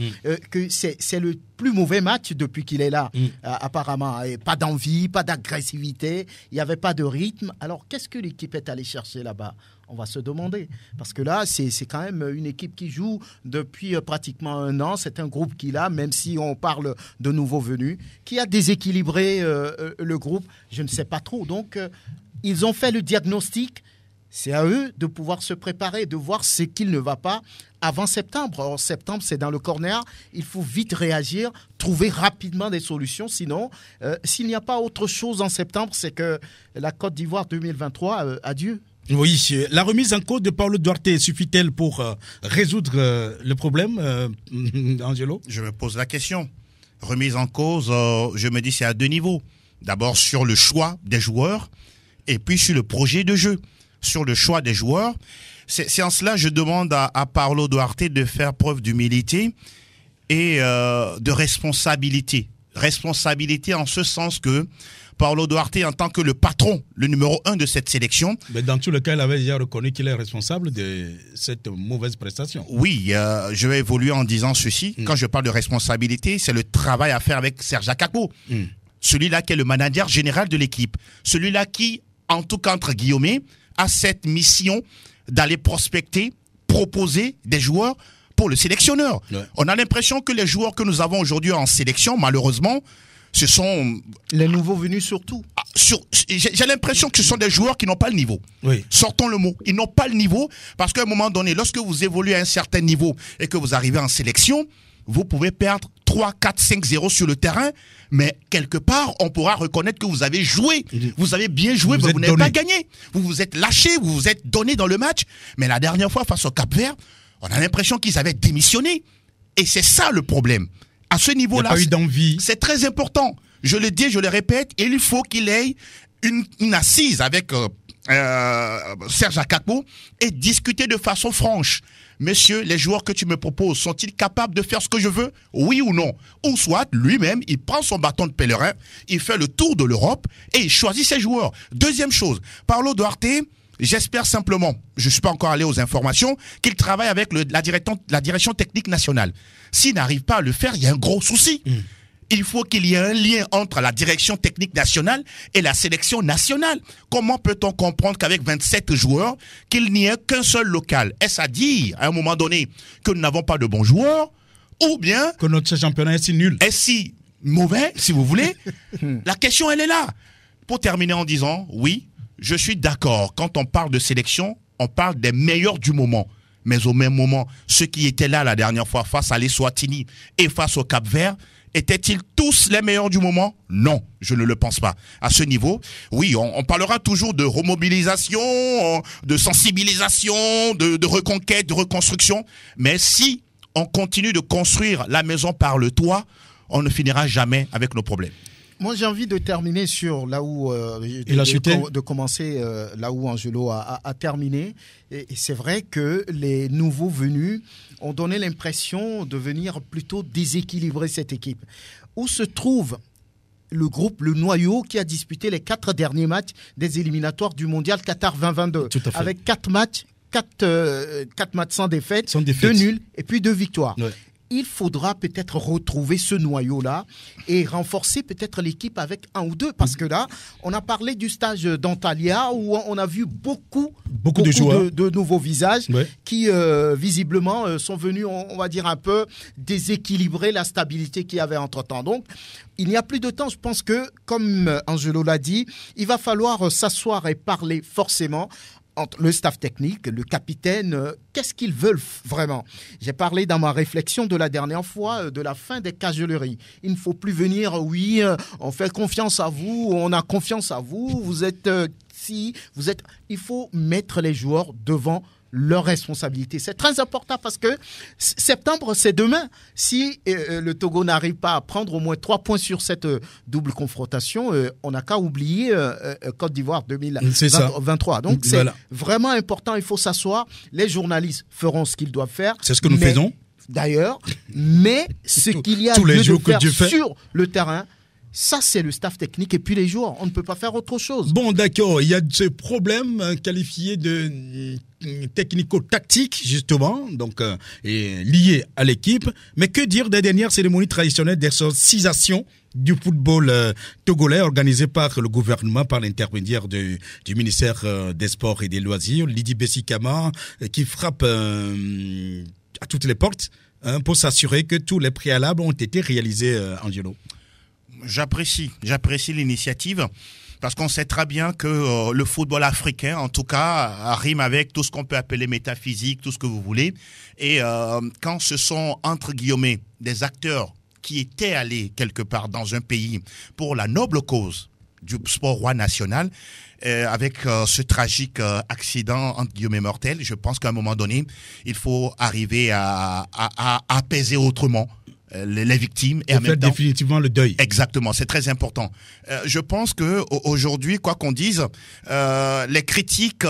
Que c'est le plus mauvais match depuis qu'il est là, apparemment. Et pas d'envie, pas d'agressivité, il n'y avait pas de rythme. Alors, qu'est-ce que l'équipe est allée chercher là-bas ? On va se demander. Parce que là, c'est quand même une équipe qui joue depuis pratiquement 1 an. C'est un groupe qui, là, même si on parle de nouveaux venus, qui a déséquilibré le groupe, je ne sais pas trop. Donc, ils ont fait le diagnostic. C'est à eux de pouvoir se préparer, de voir ce qu'il ne va pas avant septembre. Or, septembre, c'est dans le corner. Il faut vite réagir, trouver rapidement des solutions. Sinon, s'il n'y a pas autre chose en septembre, c'est que la Côte d'Ivoire 2023, adieu. Oui, la remise en cause de Paulo Duarte suffit-elle pour résoudre le problème, Angelo ? Je me pose la question. Remise en cause, je me dis c'est à 2 niveaux. D'abord sur le choix des joueurs et puis sur le projet de jeu. Sur le choix des joueurs, C'est en cela je demande à Paulo Duarte de faire preuve d'humilité et de responsabilité. Responsabilité en ce sens que Paulo Duarte, en tant que le patron, le numéro 1 de cette sélection... Mais dans tout le cas, il avait déjà reconnu qu'il est responsable de cette mauvaise prestation. Oui, je vais évoluer en disant ceci. Quand je parle de responsabilité, c'est le travail à faire avec Serge Akakpo. Celui-là qui est le manager général de l'équipe. Celui-là qui, en tout cas entre guillemets, a cette mission d'aller prospecter, proposer des joueurs pour le sélectionneur. Ouais. On a l'impression que les joueurs que nous avons aujourd'hui en sélection, malheureusement, ce sont... Les nouveaux venus surtout. J'ai l'impression que ce sont des joueurs qui n'ont pas le niveau. Oui. Sortons le mot. Ils n'ont pas le niveau parce qu'à un moment donné, lorsque vous évoluez à un certain niveau et que vous arrivez en sélection, vous pouvez perdre 3, 4, 5-0 sur le terrain, mais quelque part, on pourra reconnaître que vous avez joué. Vous avez bien joué, mais vous n'avez pas gagné. Vous vous êtes lâché, vous vous êtes donné dans le match. Mais la dernière fois, face au Cap-Vert, on a l'impression qu'ils avaient démissionné. Et c'est ça le problème. À ce niveau-là, c'est très important. Je le dis, je le répète, il faut qu'il ait une assise avec Serge Akakpo et discuter de façon franche. Messieurs, les joueurs que tu me proposes, sont-ils capables de faire ce que je veux? Oui ou non? Ou soit, lui-même, il prend son bâton de pèlerin, il fait le tour de l'Europe et il choisit ses joueurs. Deuxième chose, Paulo Duarte, j'espère simplement, je ne suis pas encore allé aux informations, qu'il travaille avec la direction technique nationale. S'il n'arrive pas à le faire, il y a un gros souci. Il faut qu'il y ait un lien entre la direction technique nationale et la sélection nationale. Comment peut-on comprendre qu'avec 27 joueurs, qu'il n'y ait qu'un seul local? Est-ce à dire, à un moment donné, que nous n'avons pas de bons joueurs? Ou bien... que notre championnat est si nul? Est si mauvais, si vous voulez? La question, elle est là. Pour terminer en disant, oui, je suis d'accord. Quand on parle de sélection, on parle des meilleurs du moment. Mais au même moment, ceux qui étaient là la dernière fois face à l'Eswatini et face au Cap-Vert, étaient-ils tous les meilleurs du moment? Non, je ne le pense pas. À ce niveau, oui, on parlera toujours de remobilisation, de sensibilisation, de reconquête, de reconstruction. Mais si on continue de construire la maison par le toit, on ne finira jamais avec nos problèmes. Moi, j'ai envie de terminer sur là où de commencer là où Angelo a terminé. Et c'est vrai que les nouveaux venus ont donné l'impression de venir plutôt déséquilibrer cette équipe. Où se trouve le groupe, le noyau qui a disputé les 4 derniers matchs des éliminatoires du Mondial Qatar 2022, avec 4 matchs sans défaite, 2 nuls et puis 2 victoires. Ouais. Il faudra peut-être retrouver ce noyau-là et renforcer peut-être l'équipe avec 1 ou 2. Parce que là, on a parlé du stage d'Antalya où on a vu beaucoup de nouveaux visages qui, visiblement, sont venus, on va dire, un peu déséquilibrer la stabilité qu'il y avait entre-temps. Donc, il n'y a plus de temps. Je pense que, comme Angelo l'a dit, il va falloir s'asseoir et parler forcément entre le staff technique, le capitaine, qu'est-ce qu'ils veulent vraiment? J'ai parlé dans ma réflexion de la dernière fois de la fin des cajoleries. Il ne faut plus venir, oui, on fait confiance à vous, on a confiance à vous, vous êtes il faut mettre les joueurs devant leurs responsabilités. C'est très important parce que septembre, c'est demain. Si le Togo n'arrive pas à prendre au moins 3 points sur cette double confrontation, on n'a qu'à oublier Côte d'Ivoire 2023. Donc, c'est vraiment important. Il faut s'asseoir. Les journalistes feront ce qu'ils doivent faire. C'est ce que nous faisons. D'ailleurs, mais ce qu'il y a lieu de faire sur le terrain, ça, c'est le staff technique et puis les joueurs. On ne peut pas faire autre chose. Bon, d'accord. Il y a ce problème qualifié de technico-tactique, justement, donc lié à l'équipe. Mais que dire des dernières cérémonies traditionnelles d'exorcisation du football togolais organisées par le gouvernement, par l'intermédiaire du ministère des Sports et des Loisirs, Lydie Bessikama, qui frappe à toutes les portes pour s'assurer que tous les préalables ont été réalisés, Angelo. J'apprécie l'initiative parce qu'on sait très bien que le football africain, en tout cas, rime avec tout ce qu'on peut appeler métaphysique, tout ce que vous voulez. Et quand ce sont, entre guillemets, des acteurs qui étaient allés quelque part dans un pays pour la noble cause du sport roi national, avec ce tragique accident, entre guillemets, mortel, je pense qu'à un moment donné, il faut arriver à apaiser autrement les victimes et en même temps définitivement le deuil. Exactement, c'est très important. Je pense que aujourd'hui, quoi qu'on dise, les critiques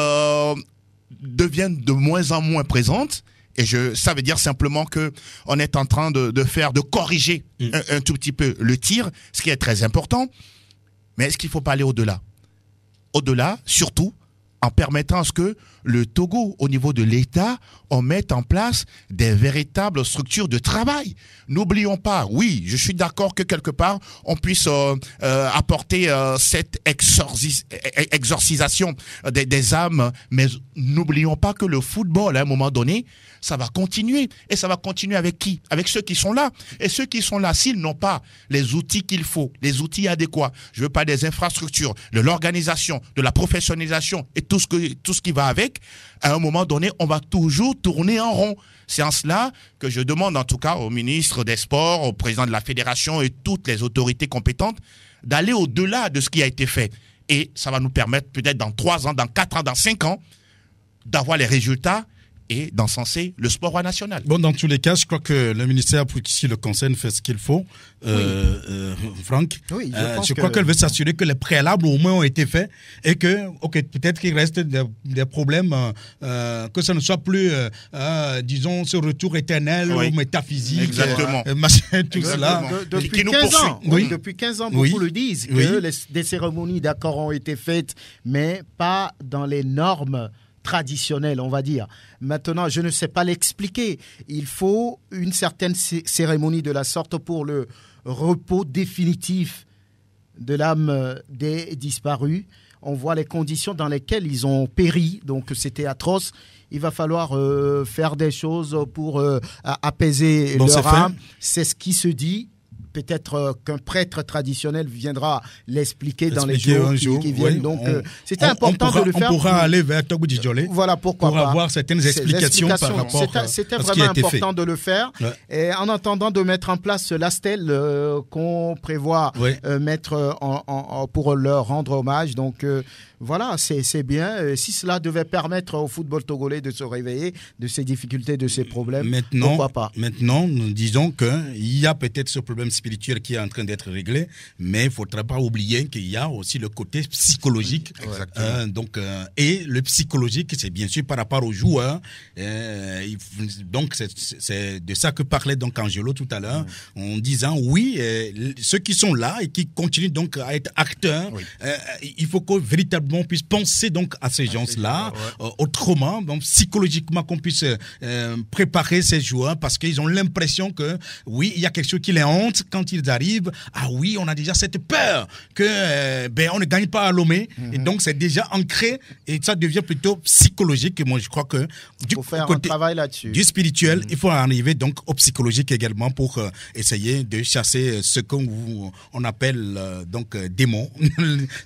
deviennent de moins en moins présentes. Et ça veut dire simplement que on est en train de corriger un tout petit peu le tir, ce qui est très important. Mais est-ce qu'il ne faut pas aller au-delà? Au-delà, surtout, en permettant à ce que le Togo, au niveau de l'État, on mette en place des véritables structures de travail. N'oublions pas, oui, je suis d'accord que quelque part, on puisse apporter cette exorcisation des âmes, mais n'oublions pas que le football, à un moment donné, ça va continuer. Et ça va continuer avec qui? Avec ceux qui sont là. Et ceux qui sont là, s'ils n'ont pas les outils qu'il faut, les outils adéquats, je veux pas des infrastructures, de l'organisation, de la professionnalisation et tout ce qui va avec, à un moment donné, on va toujours tourner en rond. C'est en cela que je demande en tout cas au ministre des Sports, au président de la fédération et toutes les autorités compétentes d'aller au-delà de ce qui a été fait. Et ça va nous permettre peut-être dans 3 ans, dans 4 ans, dans 5 ans, d'avoir les résultats et d'encenser le sport national. Bon, dans tous les cas, je crois que le ministère, pour qui le concerne, fait ce qu'il faut. Franck, oui, je crois qu'elle veut s'assurer que les préalables au moins ont été faits et que, peut-être qu'il reste des problèmes, que ça ne soit plus, disons, ce retour éternel ou métaphysique. Exactement. Tout cela. Depuis 15 ans, depuis 15 ans, beaucoup le disent, que des cérémonies d'accord ont été faites, mais pas dans les normes traditionnel, on va dire. Maintenant, je ne sais pas l'expliquer. Il faut une certaine cérémonie de la sorte pour le repos définitif de l'âme des disparus. On voit les conditions dans lesquelles ils ont péri, donc c'était atroce. Il va falloir faire des choses pour apaiser leur âme. C'est ce qui se dit. Peut-être qu'un prêtre traditionnel viendra l'expliquer dans les jours qui viennent. Donc, c'était important de le faire. On pourra aller vers Togo Djidjolé pour avoir certaines explications par rapport à ce qui a été fait. C'était vraiment important de le faire. Ouais. Et en attendant de mettre en place la stèle qu'on prévoit mettre pour leur rendre hommage. Donc, voilà, c'est bien. Si cela devait permettre au football togolais de se réveiller de ses difficultés, de ses problèmes, pourquoi pas? Maintenant, nous disons qu'il y a peut-être ce problème spirituel qui est en train d'être réglé, mais il ne faudra pas oublier qu'il y a aussi le côté psychologique. Et le psychologique, c'est bien sûr par rapport aux joueurs. Donc, c'est de ça que parlait donc Angelo tout à l'heure, en disant ceux qui sont là et qui continuent donc à être acteurs, il faut que véritablement on puisse penser donc à ces gens-là autrement, donc psychologiquement qu'on puisse préparer ces joueurs parce qu'ils ont l'impression que il y a quelque chose qui les hante quand ils arrivent. On a déjà cette peur que on ne gagne pas à Lomé et donc c'est déjà ancré et ça devient plutôt psychologique. Et moi je crois que il faut faire un travail là-dessus. Du spirituel, il faut arriver donc au psychologique également pour essayer de chasser ce qu'on appelle donc démons.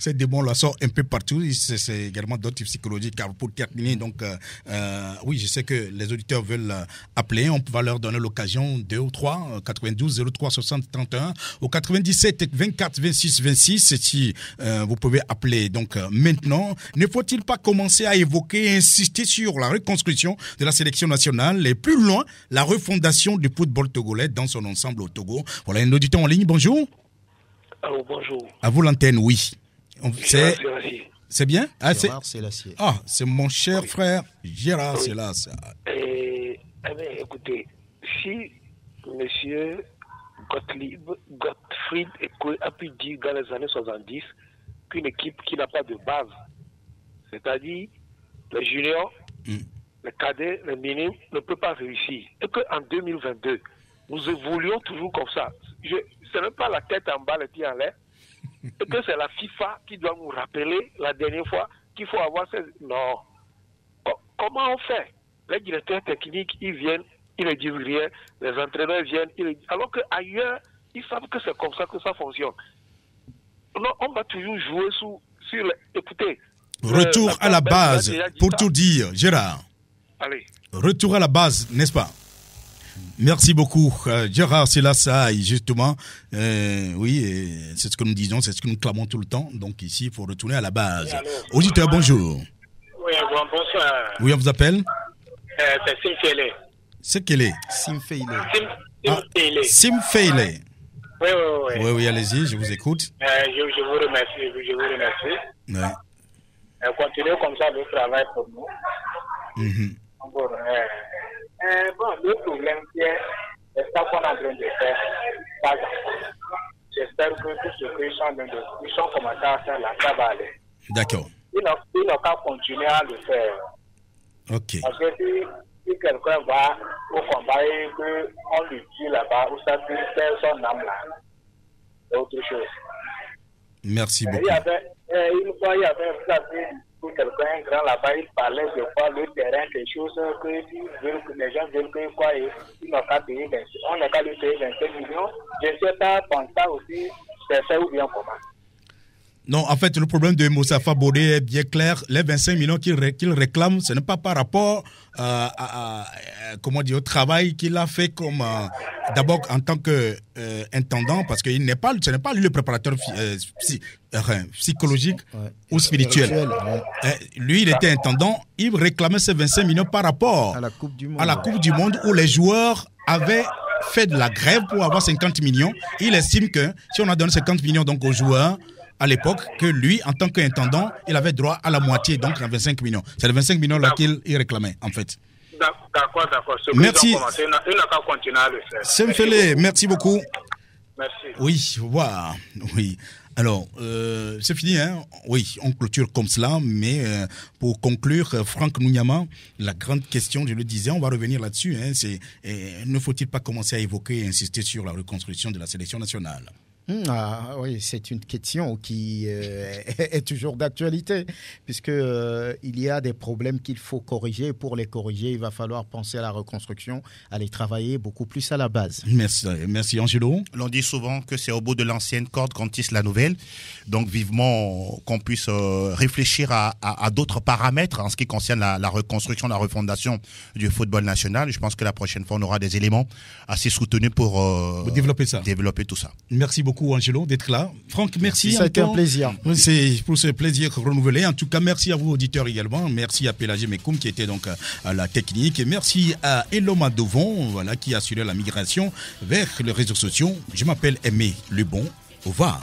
Ces démons-là sont un peu partout. C'est également d'autres psychologiques. Car pour terminer, donc, je sais que les auditeurs veulent appeler. On va leur donner l'occasion 2 ou 3, 92 03 60 31 au 97 24 26 26. Si vous pouvez appeler. Donc, maintenant, ne faut-il pas commencer à évoquer et insister sur la reconstruction de la sélection nationale et plus loin, la refondation du football togolais dans son ensemble au Togo? Voilà un auditeur en ligne. Bonjour. Allô, bonjour. À vous l'antenne, oui. C'est bien? Gérard Sélassié. C'est mon cher frère Gérard Sélassié. Écoutez, si monsieur Gottfried a pu dire dans les années 70 qu'une équipe qui n'a pas de base, c'est-à-dire les juniors, les cadets, les minimes, ne peut pas réussir. Et qu'en 2022, nous évoluons toujours comme ça. Ce n'est pas la tête en bas, les pieds en l'air. Et que c'est la FIFA qui doit nous rappeler la dernière fois qu'il faut avoir ces... Non. Comment on fait? Les directeurs techniques, ils viennent, ils ne disent rien. Les entraîneurs viennent, alors qu'ailleurs, ils savent que c'est comme ça que ça fonctionne. Non, on va toujours jouer sur écoutez. Retour à la base, pour tout dire, Gérard. Allez. Retour à la base, n'est-ce pas? Merci beaucoup, Gérard Sélassié, justement. C'est ce que nous disons, c'est ce que nous clamons tout le temps. Donc ici, il faut retourner à la base. Auditeur, bonjour. Oui, bonsoir. Oui, on vous appelle? C'est Simfeile. C'est quel est? Simfeile. Simfeile. Oui. Oui, allez-y, je vous écoute. Je vous remercie. Ouais. Continuez comme ça le travail pour nous. Bon, le problème c'est ça qu'on est en train de faire. J'espère que tout ce qu'ils sont en train de commencé à faire là, ça va aller. D'accord. Ils n'ont qu'à continuer à le faire. Ok. Parce que si quelqu'un va au combat et qu'on lui dit là-bas, où ça peut faire son âme là, c'est autre chose. Merci beaucoup. Une fois, il y avait pour quelqu'un, un grand là-bas, il parlait de quoi, le terrain, quelque chose que les gens veulent que quoi, ils n'ont qu'à payer, on n'a qu'à lui payer 25 millions. Je ne sais pas, pour ça aussi, c'est fait ou bien comment. Non, en fait, le problème de Moustapha Bodé est bien clair. Les 25 millions qu'il réclame, ce n'est pas par rapport au travail qu'il a fait comme d'abord en tant que intendant, parce que ce n'est pas lui le préparateur psychologique ou spirituel. Lui, il était intendant. Il réclamait ces 25 millions par rapport à la Coupe du Monde où les joueurs avaient fait de la grève pour avoir 50 millions. Il estime que si on a donné 50 millions donc aux joueurs à l'époque, que lui, en tant qu'intendant, il avait droit à la moitié, donc à 25 millions. C'est les 25 millions-là qu'il réclamait, en fait. D'accord. Merci. Il n'a qu'à continuer à le faire. Semfele, merci beaucoup. Merci. Oui, voilà. Oui. Alors, c'est fini, hein? Oui, on clôture comme cela, mais pour conclure, Franck Nounyama, la grande question, je le disais, on va revenir là-dessus, hein, c'est ne faut-il pas commencer à évoquer et insister sur la reconstruction de la sélection nationale? Oui, c'est une question qui est toujours d'actualité, puisque il y a des problèmes qu'il faut corriger. Pour les corriger, il va falloir penser à la reconstruction, aller travailler beaucoup plus à la base. Merci Angelo. L'on dit souvent que c'est au bout de l'ancienne corde qu'on tisse la nouvelle. Donc vivement qu'on puisse réfléchir à d'autres paramètres en ce qui concerne la reconstruction, la refondation du football national. Je pense que la prochaine fois, on aura des éléments assez soutenus pour développer tout ça. Merci beaucoup Angelo d'être là. Franck, merci. Ça a été un plaisir. C'est pour ce plaisir renouvelé. En tout cas, merci à vous auditeurs également. Merci à Pélagé Mekoum qui était donc à la technique. Et merci à Eloma Dovon, voilà, qui a assuré la migration vers les réseaux sociaux. Je m'appelle Aimé Lebon. Au revoir.